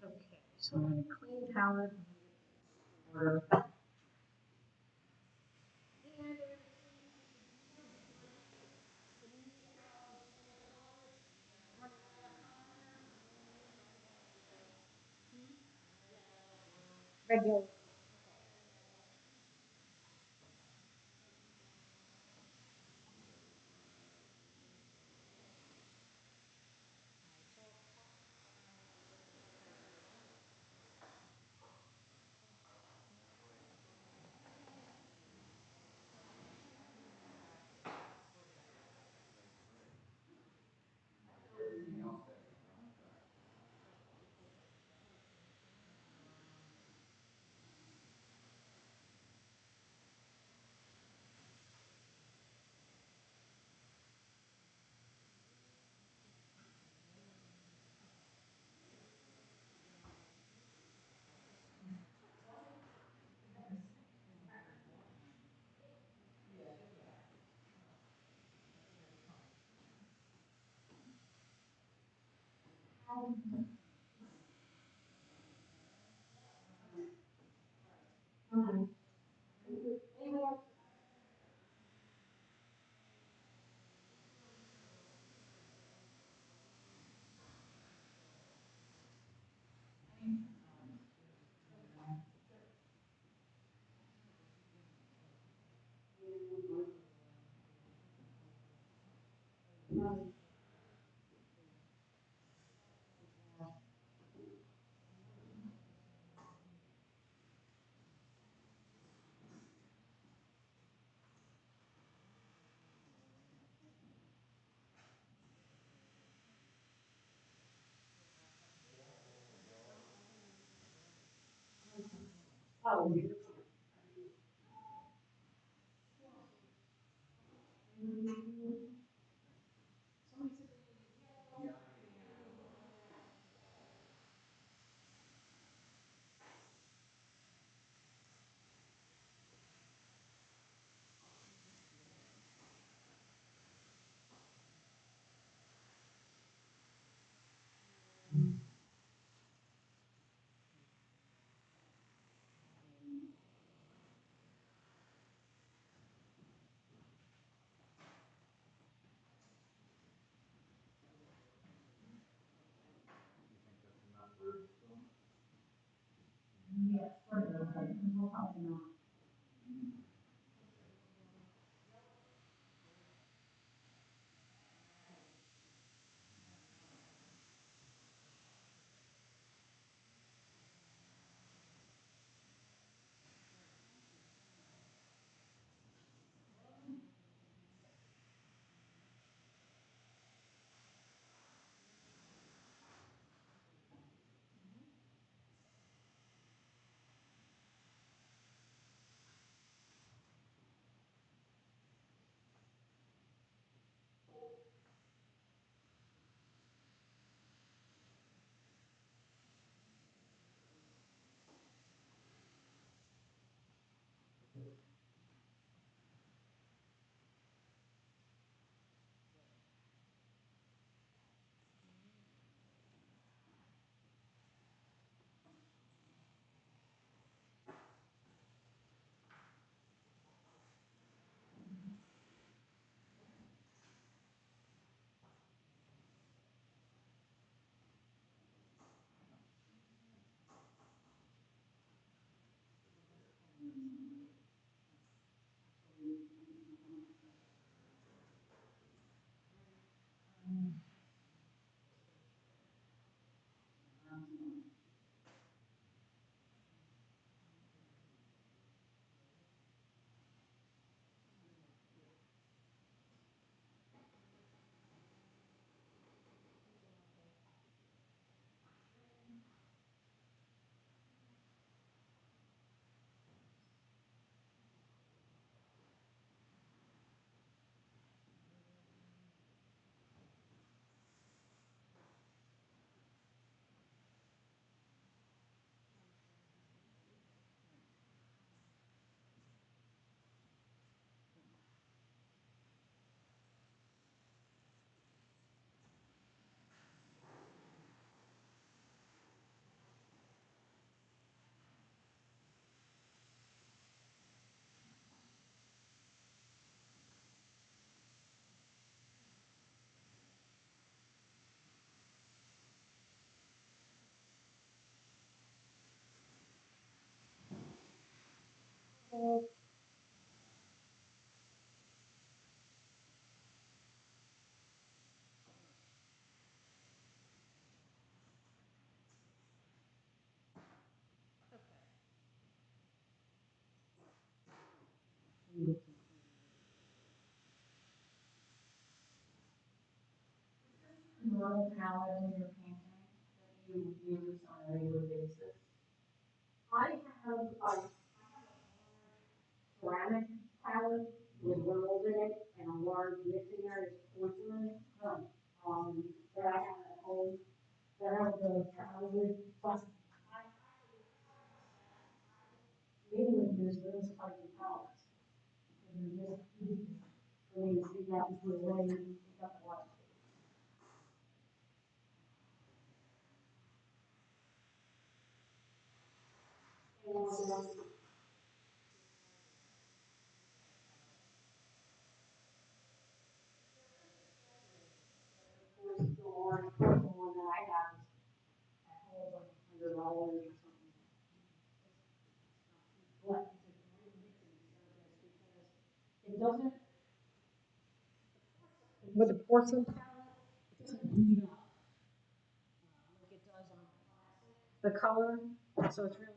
Speaker 1: Okay, so I'm going to clean palette. Water. Regular.
Speaker 2: Oh, you. Yes, for the, we'll probably not. Normal palette when you're painting that you use on a regular basis. I have a ceramic palette with rolls in it and a large mixing area of porcelain. That I have at home that I have travel with, but I mainly use those type of palettes. And they're just easy for me to see out and put away and pick up what. And, of course, the orange purple one that I have at home, like $100 or something. But it's a great mixing service because it doesn't, with the porcelain palette, it doesn't bleed up like it does on the color. So it's really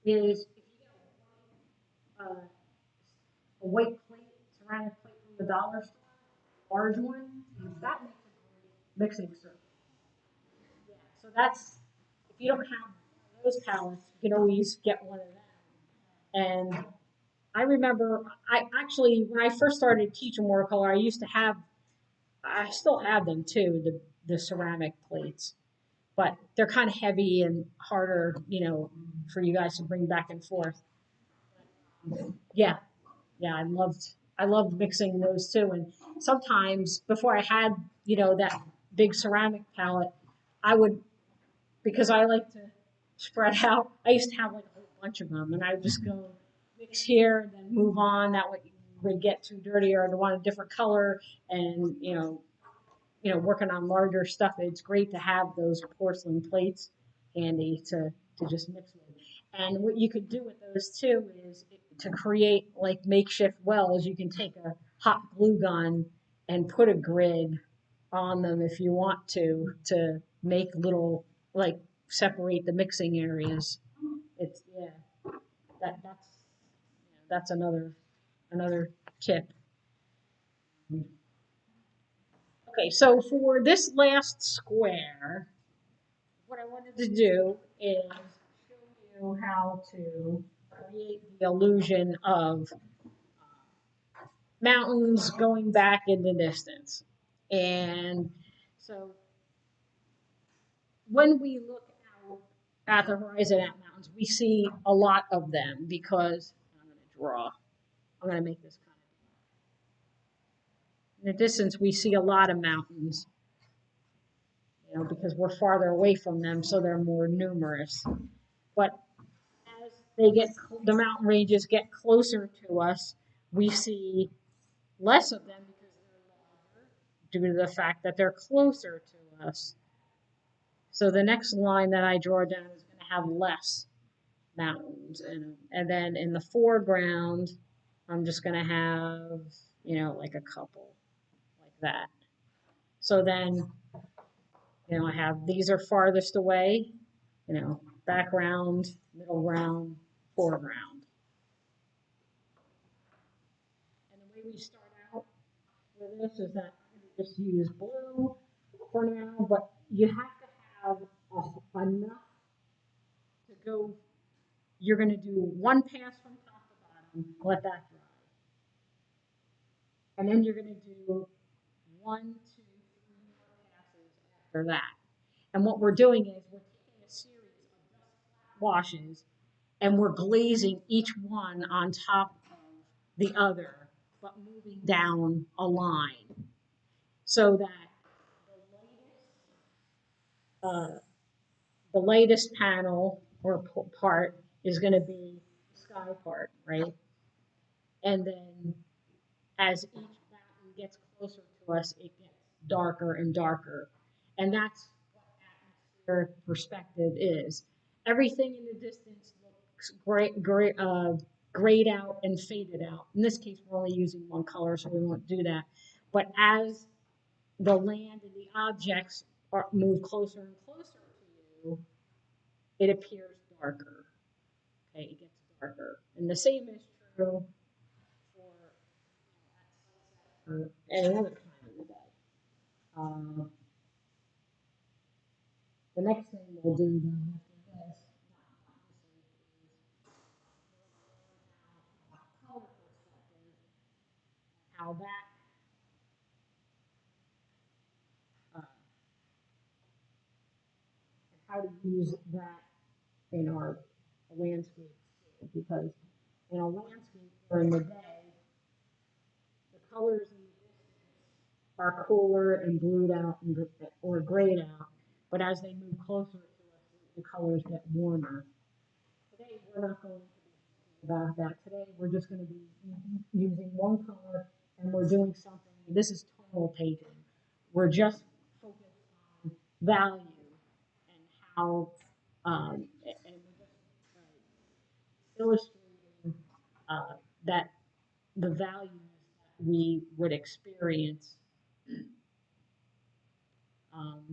Speaker 2: is if you get a white plate, ceramic plate from the dollar store, large one, that makes a great mixing surface. Yeah, so that's if you don't have
Speaker 1: those palettes, you can always get one of them. And I remember, I actually, when I first started teaching watercolor, I still have them too, the ceramic plates, but they're kind of heavy and harder, for you guys to bring back and forth. Yeah, yeah, I loved mixing those too. And sometimes before I had, that big ceramic palette, I would, because I like to spread out. I used to have like a whole bunch of them, and I would just go mix here and then move on. That way, would get too dirty or I want a different color, and working on larger stuff. It's great to have those porcelain plates handy to just mix with. And what you could do with those too is to create like makeshift wells. You can take a hot glue gun and put a grid on them if you want to make little, like, separate the mixing areas. It's, yeah, that's another tip. Okay, so for this last square, what I wanted to do is show you how to create the illusion of mountains going back in the distance. And so when we look out at the horizon at mountains, we see a lot of them because I'm going to draw. I'm going to make this kind of. In the distance, we see a lot of mountains, because we're farther away from them, so they're more numerous. But as the mountain ranges get closer to us, we see less of them because they're larger due to the fact that they're closer to us. So the next line that I draw down is going to have less mountains in them. And then in the foreground, I'm just going to have, like a couple like that. So then, I have these are farthest away, background, middle ground, foreground. And the way we start out with this is that I'm going to just use blue for now, but you have to have enough to go. You're going to do one pass from top to bottom, let that dry. And then you're going to do 1, 2, 3 more passes after that. And what we're doing is we're taking a series of just flat washes and we're glazing each one on top of the other, but moving down a line so that uh, the latest panel or part is going to be the sky part, right? And then as each mountain gets closer to us, it gets darker and darker. And that's what atmospheric perspective is. Everything in the distance looks grayed out and faded out. In this case, we're only using one color, so we won't do that. But as the land and the objects move closer and closer to you, it appears darker. Okay, it gets darker. And the same is true for or any other time of the day. Uh, the next thing we'll do then after this, color perspective, how that, and how to use that in our landscape, because in a landscape during the day, the colors in the distance are cooler and blued out or grayed out, but as they move closer to us, the colors get warmer. Today, we're not going to be about that. Today, we're just going to be using one color and we're doing something. This is tonal painting. We're just focused on value and how, and we're just illustrating that the values that we would experience, um,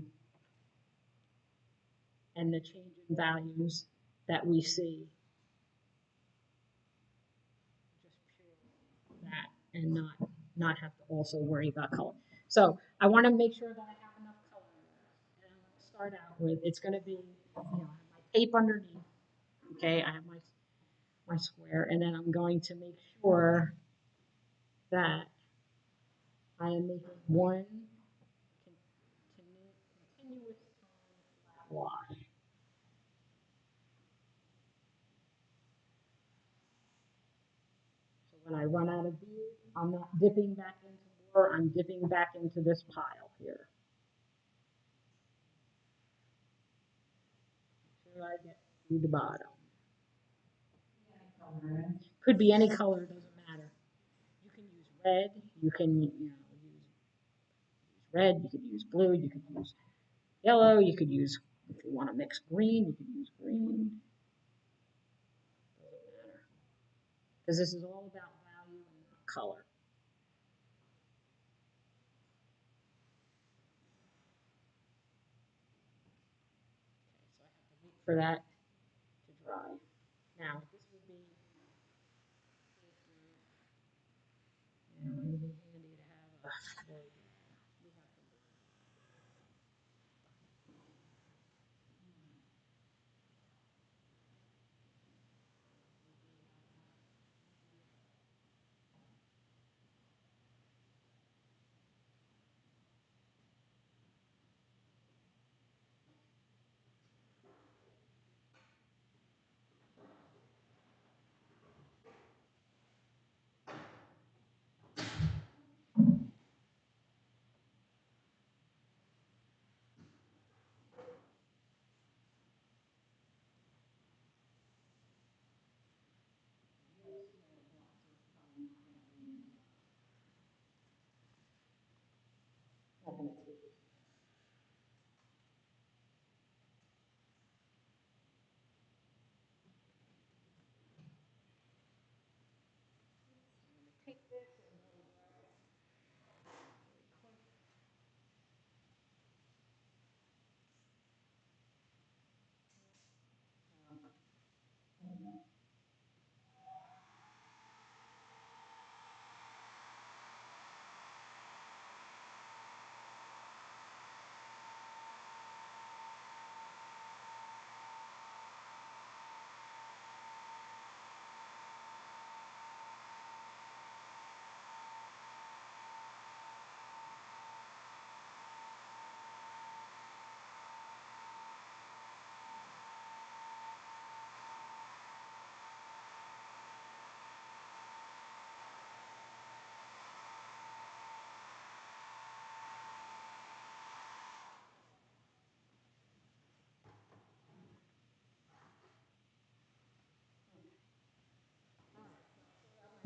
Speaker 1: and the change in values that we see, just pure that, and not have to also worry about color. So I want to make sure that I have enough color. And I'm going to start out with, it's going to be, my tape underneath. Okay, I have my square, and then I'm going to make sure that I am making one continuous flat wash. So when I run out of bead, I'm not dipping back into more, I'm dipping back into this pile here. Till I get to the bottom. Could be any color, doesn't matter. You can use red, you can use red, you could use blue, you could use yellow, you could use, if you want to mix green, you could use green. Doesn't matter. Because this is all about value and color. Okay, so I have to wait for that to dry. Now, this would be, it would be handy to have a, we have to, take this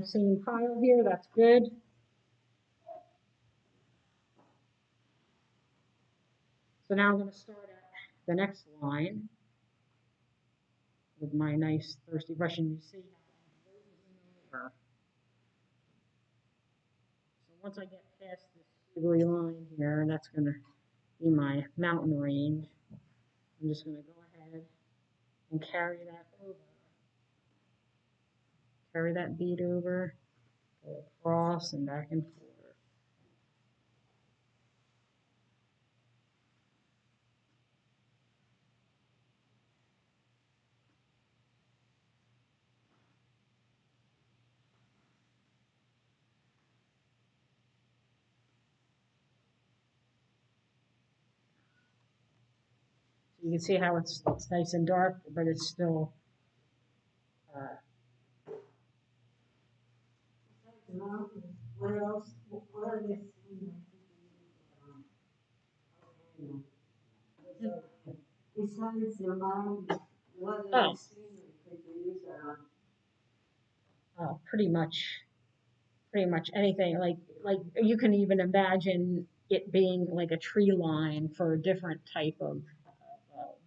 Speaker 1: and same pile here, that's good. So now I'm going to start at the next line with my nice thirsty brush, and you see how I'm glazing over. So once I get past this squiggly line here, that's going to be my mountain range. I'm just going to go ahead and carry that over. Carry that bead over, go across and back and forth. So you can see how it's nice and dark, but it's still
Speaker 2: What else, what are the besides the mountain, what
Speaker 1: oh,
Speaker 2: other scenery could you use that on?
Speaker 1: pretty much anything. Like you can even imagine it being like a tree line for a different type of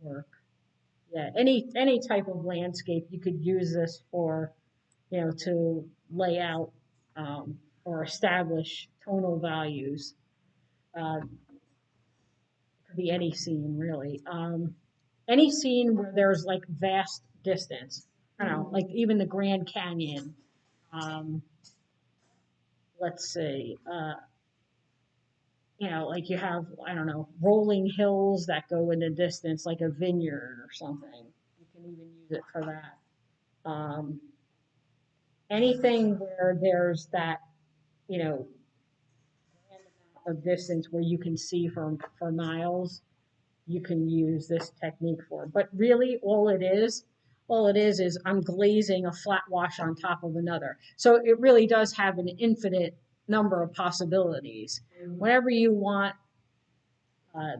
Speaker 1: work. Yeah, any type of landscape you could use this for, to lay out or establish tonal values. It could be any scene really. Any scene where there's like vast distance. I don't know, like even the Grand Canyon. Um, let's see. Like you have, I don't know, rolling hills that go in the distance, like a vineyard or something. even use it for that. Anything where there's that, you know, of distance where you can see for miles, you can use this technique for. But really, all it is I'm glazing a flat wash on top of another. So it really does have an infinite number of possibilities. Whenever you want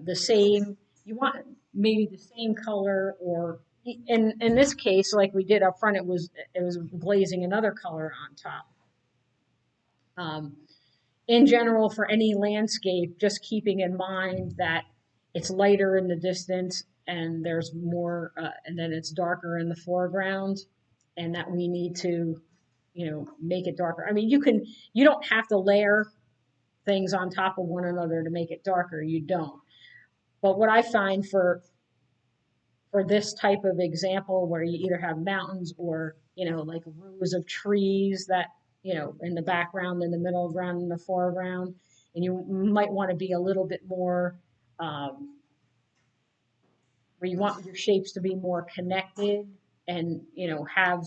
Speaker 1: the same, you want maybe the same color, or in this case, like we did up front, it was glazing another color on top. In general, for any landscape, just keeping in mind that it's lighter in the distance and there's more, and then it's darker in the foreground, and that we need to, you know, make it darker. I mean, you don't have to layer things on top of one another to make it darker. You don't. But what I find for this type of example where you either have mountains or, you know, like rows of trees that, you know, in the background, in the middle ground, in the foreground, and you might want to be a little bit more, where you want your shapes to be more connected and, you know, have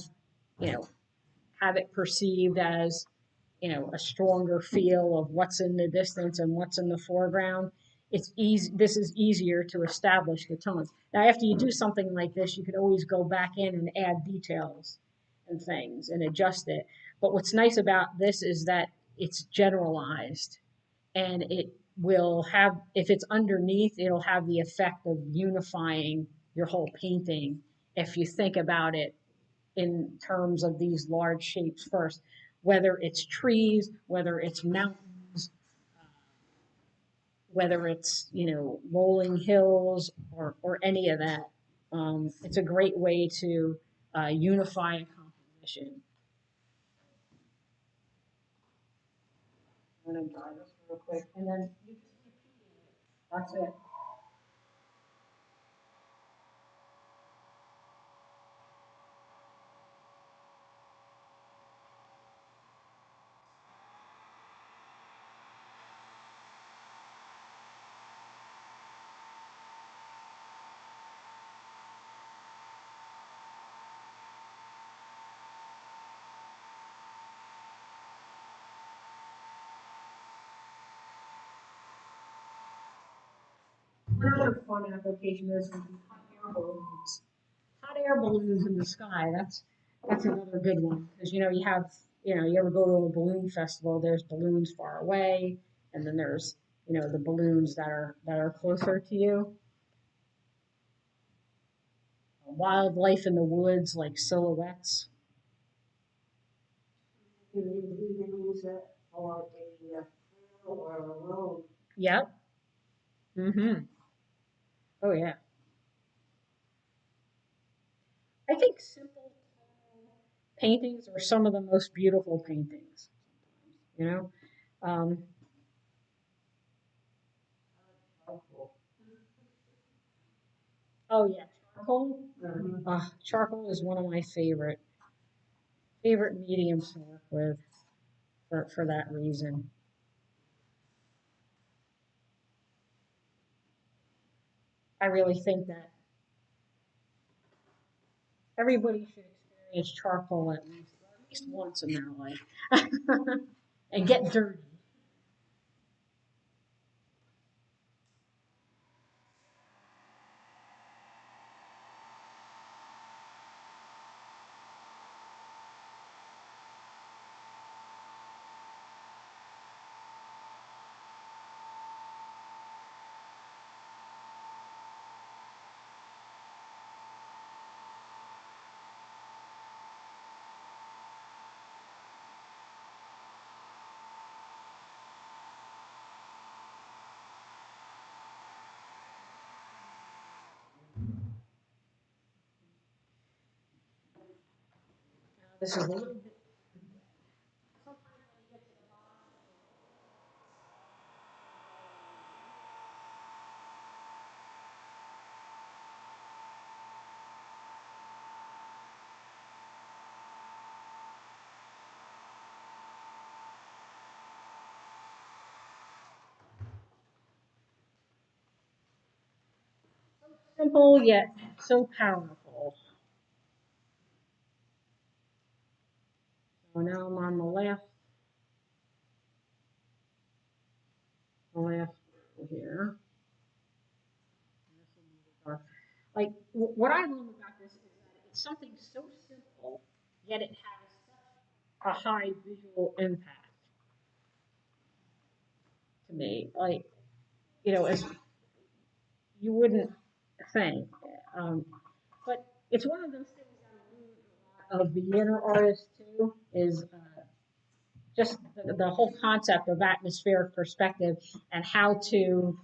Speaker 1: it perceived as, you know, a stronger feel of what's in the distance and what's in the foreground. It's easy. This is easier to establish the tones. Now, after you do something like this, you could always go back in and add details and things and adjust it. But what's nice about this is that it's generalized, and it will have, if it's underneath, it'll have the effect of unifying your whole painting if you think about it in terms of these large shapes first, whether it's trees, whether it's mountains, whether it's, you know, rolling hills, or any of that. It's a great way to unify a composition. I'm going to draw this real quick, and then you just repeat it. That's it. Another fun application is hot air balloons. Hot air balloons in the sky. That's another good one, because you ever go to a balloon festival? There's balloons far away, and then there's, you know, the balloons that are closer to you. Wildlife in the woods, like silhouettes.
Speaker 2: You can use it for a trail or a road.
Speaker 1: Yep. Mm-hmm. Oh yeah. I think simple paintings are some of the most beautiful paintings. You know. Um, oh yeah, charcoal. Charcoal is one of my favorite mediums to work with for that reason. I really think that everybody should experience charcoal at least once in their life and get dirty. This is a little bit simple yet so powerful. So now I'm on the last here. Like what I love about this is that it's something so simple, yet it has such a high visual impact to me. Like, as you wouldn't think. Um, but it's one of those things that a lot of beginner artists too is just the whole concept of atmospheric perspective and how to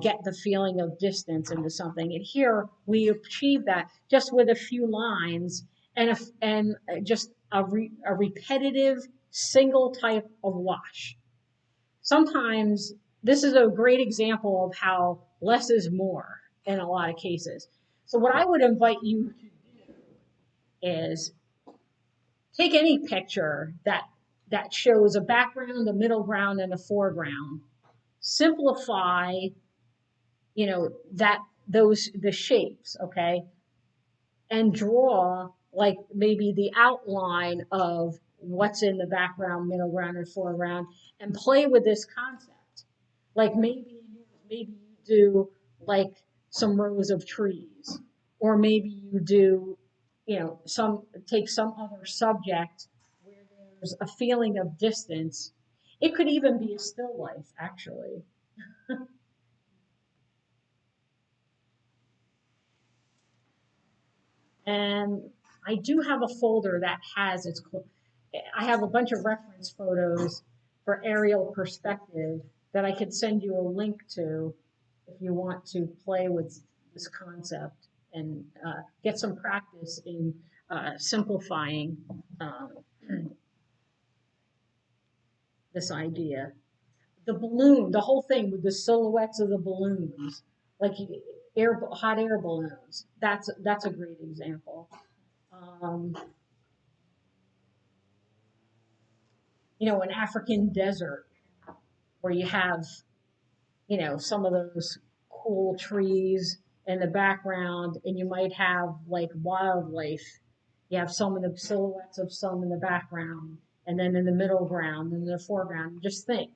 Speaker 1: get the feeling of distance into something. And here we achieve that just with a few lines and just a repetitive single type of wash. Sometimes this is a great example of how less is more in a lot of cases. So what I would invite you to do is take any picture that shows a background, a middle ground, and a foreground. Simplify, that those the shapes, okay, and draw like maybe the outline of what's in the background, middle ground, and foreground, and play with this concept. Like maybe you do like some rows of trees, or maybe you do, some take some other subject where there's a feeling of distance. It could even be a still life, actually. And I do have a folder that has I have a bunch of reference photos for aerial perspective that I could send you a link to if you want to play with this concept and get some practice in simplifying uh, this idea. The whole thing with the silhouettes of the balloons, like hot air balloons. That's a great example. Um, an African desert where you have, some of those cool trees in the background, and you might have like wildlife. You have some of the silhouettes of some in the background, and then in the middle ground, and in the foreground. Just think,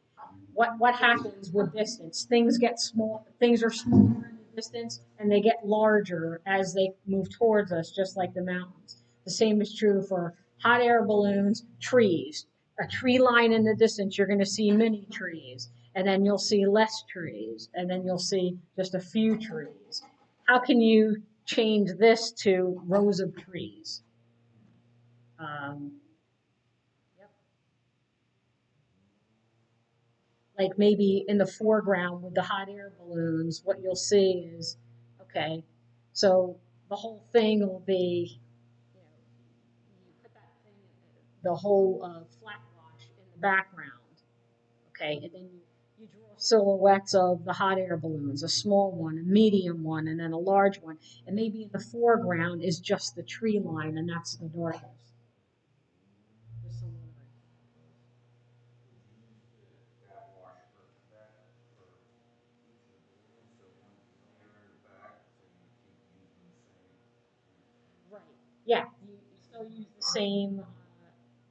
Speaker 1: what happens with distance? Things get small. Things are smaller in the distance, and they get larger as they move towards us, just like the mountains. The same is true for hot air balloons, trees. A tree line in the distance, you're going to see many trees, and then you'll see less trees, and then you'll see just a few trees. How can you change this to rows of trees? Um, yep. Like maybe in the foreground with the hot air balloons, what you'll see is, okay, so the whole thing will be, you put that thing, the whole flat wash in the background, okay, and then you draw silhouettes of the hot air balloons, a small one, a medium one, and then a large one, and maybe in the foreground is just the tree line, and that's the darkness. Just some other
Speaker 3: That wash that for each of the balloons, so one here in the back, so you keep using the same.
Speaker 1: right. Yeah, you still use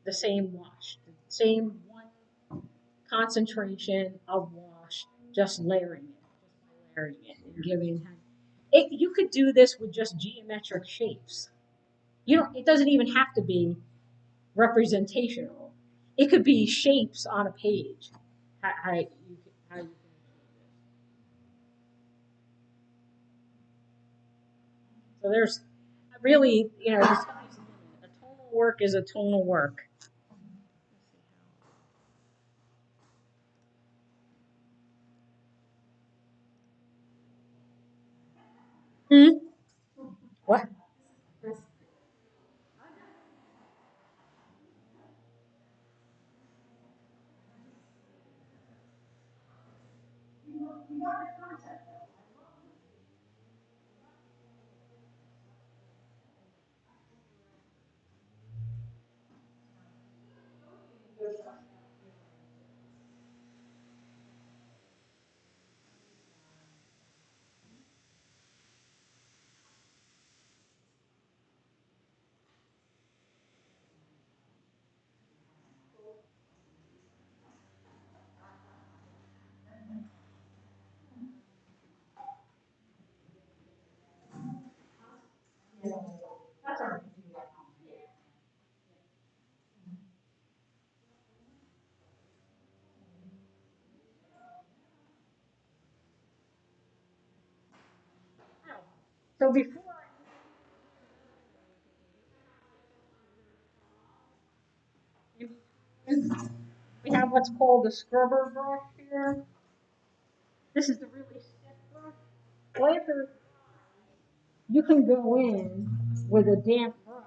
Speaker 1: the same wash, the same one concentration of wash, just layering it, and giving it. You could do this with just geometric shapes. You don't. It doesn't even have to be representational. It could be shapes on a page. How you can achieve this. So there's really, the sky's the limit. A tonal work is a tonal work. Hmm? What? So before we have what's called the scrubber brush here. This is the really stiff brush. Well, after you can go in with a damp brush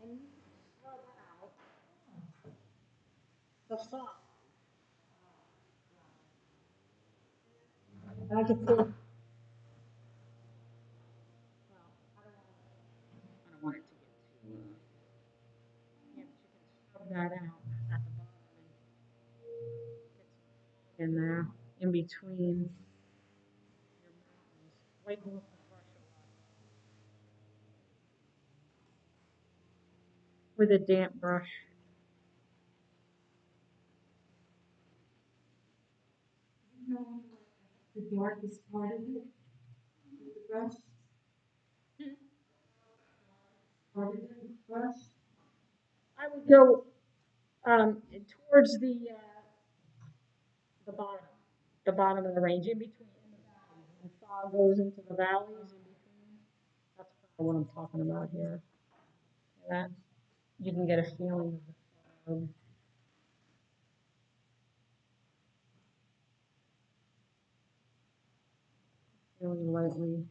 Speaker 1: and you can scrub out the fog. And I can take, well, I don't want it to get too, yeah, but you can scrub that out at the bottom and get some in there, in between your mountains. Wipe off the brush a lot with a damp brush.
Speaker 2: You know, the darkest part of it, with the brush, part of it, brush.
Speaker 1: I would go towards the bottom, the bottom of the range, in between the valleys. When fog goes into the valleys in between, that's probably what I'm talking about here. That you can get a feeling of the fog, feeling lightly.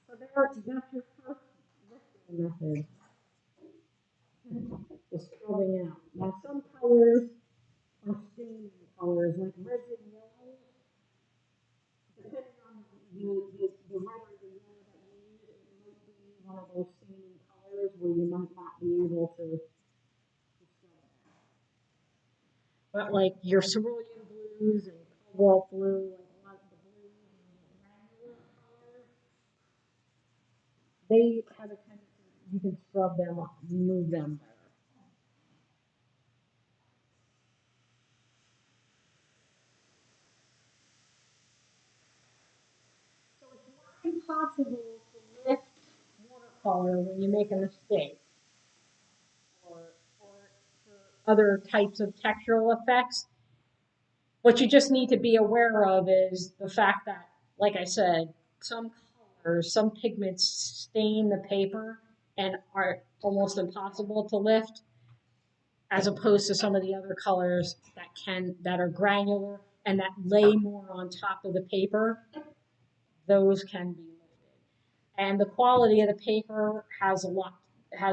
Speaker 1: So that's your first lifting method, is scrubbing out. Now some colors are staining colors, like reds and yellows. Depending on the red or the yellow that you use, it might be one of those staining colors where you might not be able to scrub it out. But like your cerulean blues and cobalt blue, like a lot of the blues and the granular colors, they have a tendency, you can scrub them up, move them better. So it's not impossible to lift watercolor when you make a mistake, or for other types of textural effects. What you just need to be aware of is the fact that, like I said, some colors, some pigments stain the paper and are almost impossible to lift, as opposed to some of the other colors that are granular and that lay more on top of the paper. Those can be lifted. And the quality of the paper has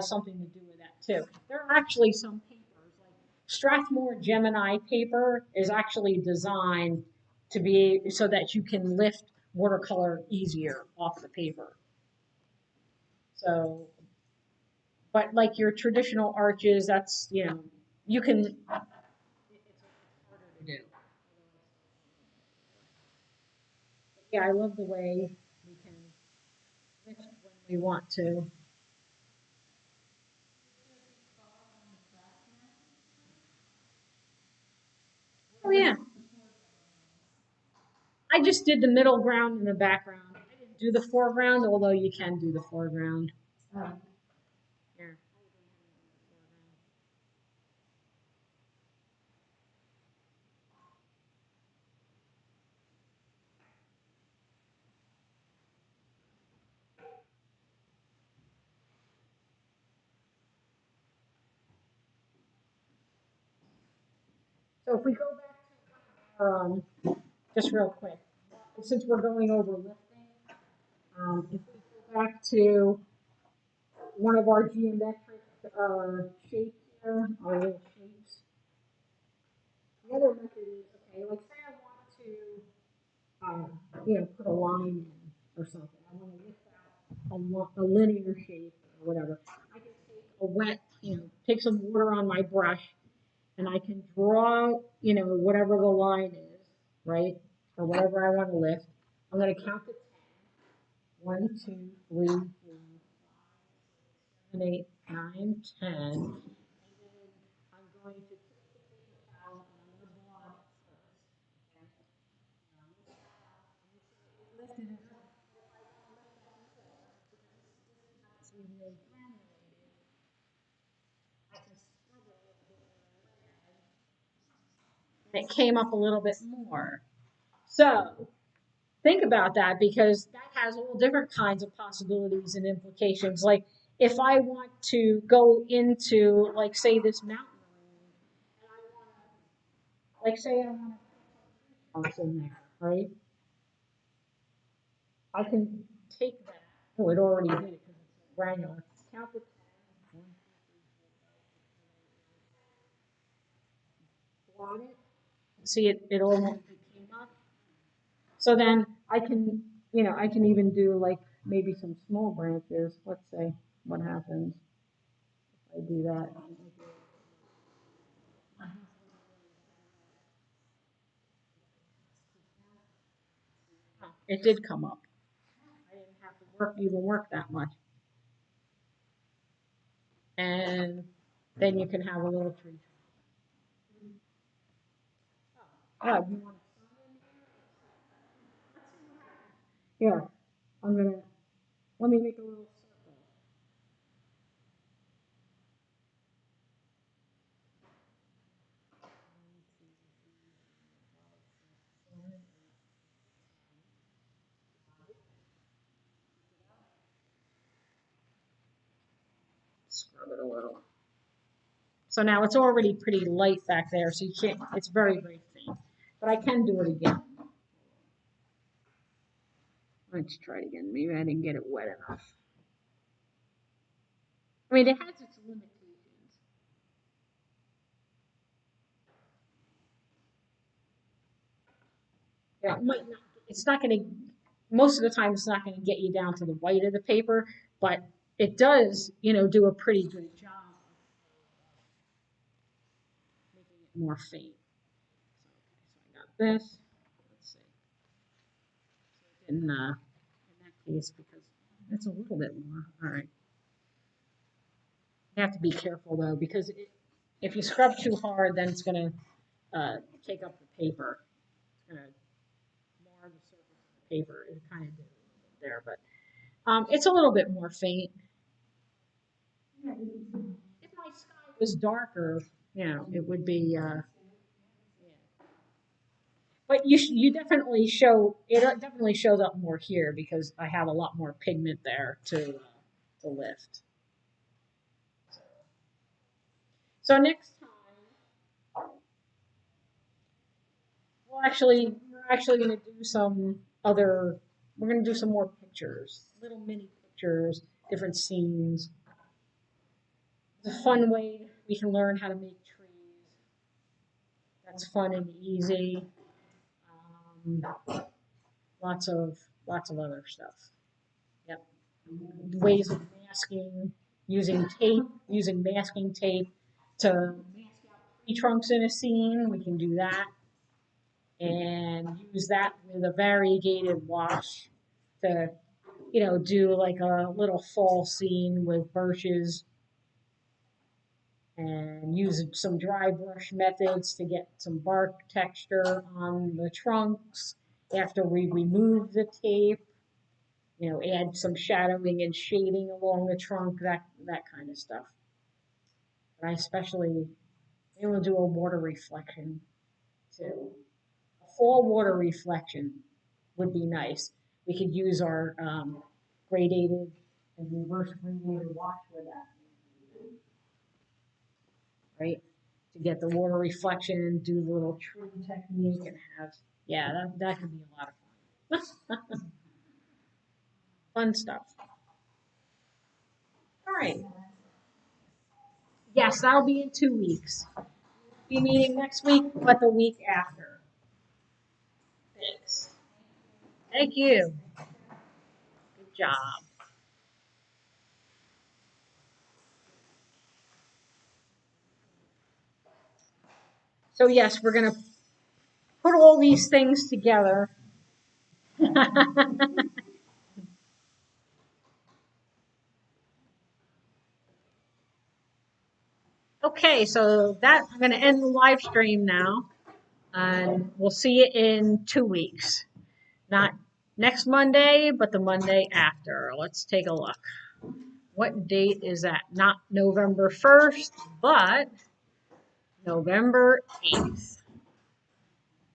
Speaker 1: something to do with that too. There are actually some papers, like Strathmore Gemini paper is actually designed to be so that you can lift watercolor easier off the paper. So, but like your traditional arches, that's, you can, it's harder to do. But yeah, I love the way we can lift when we want to. Oh yeah, I just did the middle ground and the background. I didn't do the foreground, although you can do the foreground. Yeah. So if we go back to just real quick, since we're going over lifting, if we go back to one of our geometric shapes here, our little shapes, the other method is, okay, like say I want to put a line in or something. I want to lift out a linear shape or whatever. I can take a wet, take some water on my brush and I can draw, whatever the line is, right? Or whatever I want to lift. I'm going to count to 10. 1, 2, 3, 4, 5, 6, 7, 8, 9, 10. And then I'm going to take the paper towel and I'm going to blot it first. Okay? Lifted it up. Really granulated, I can scrub it a little bit and it came up a little bit more. So think about that because that has all different kinds of possibilities and implications. Like if I want to go into, like, say this mountain range, and I want to, like, say I want to put in there, right? I can take that. Oh, it already did it because it's granular. Count the 10. 1, 2, 3, 4, 5, 6, 7, 8, 9. Blot it. See it? It almost came up. So then I can, I can even do like maybe some small branches. Let's say what happens if I do that. It did come up. I didn't have to even work that much. And then you can have a little tree. Oh, you want here? Let me make a little circle. Scrub it a little. So now it's already pretty light back there, so you can't, it's very, very faint. But I can do it again. Let's try it again. Maybe I didn't get it wet enough. I mean, it has its limitations. Yeah, it might not, it's not going to, most of the time it's not going to get you down to the white of the paper, but it does, do a pretty good job of making it more faint. So I got this. Let's see. In that case, because it's a little bit more. All right. You have to be careful though, because if you scrub too hard, then it's going to take up the paper. It's going to mar the surface of the paper. It kind of did a little bit there, but it's a little bit more faint. If my sky was darker, it would be. Yeah. But you definitely show it. Definitely shows up more here because I have a lot more pigment there to lift. So next time, we're actually going to do some other. We're going to do some more pictures, little mini pictures, different scenes. It's a fun way we can learn how to make trees. That's fun and easy. Lots of other stuff. Yep. Ways of masking, using masking tape to mask out tree trunks in a scene. We can do that. And use that with a variegated wash to, do like a little fall scene with birches and use some dry brush methods to get some bark texture on the trunks after we remove the tape. Add some shadowing and shading along the trunk, that kind of stuff. And I especially will do a water reflection too. A fall water reflection would be nice. We could use our gradated and reverse gradated wash with that, right? To get the water reflection, do the little tree technique, and have, yeah, that could be a lot of fun. Fun stuff. All right. Yes, that'll be in 2 weeks. Be meeting next week, but the week after. Thanks. Thank you. Good job. So yes, we're gonna put all these things together. Okay, so I'm gonna end the live stream now, and we'll see you in 2 weeks. Not next Monday, but the Monday after. Let's take a look. What date is that? Not November 1st, but November 8th.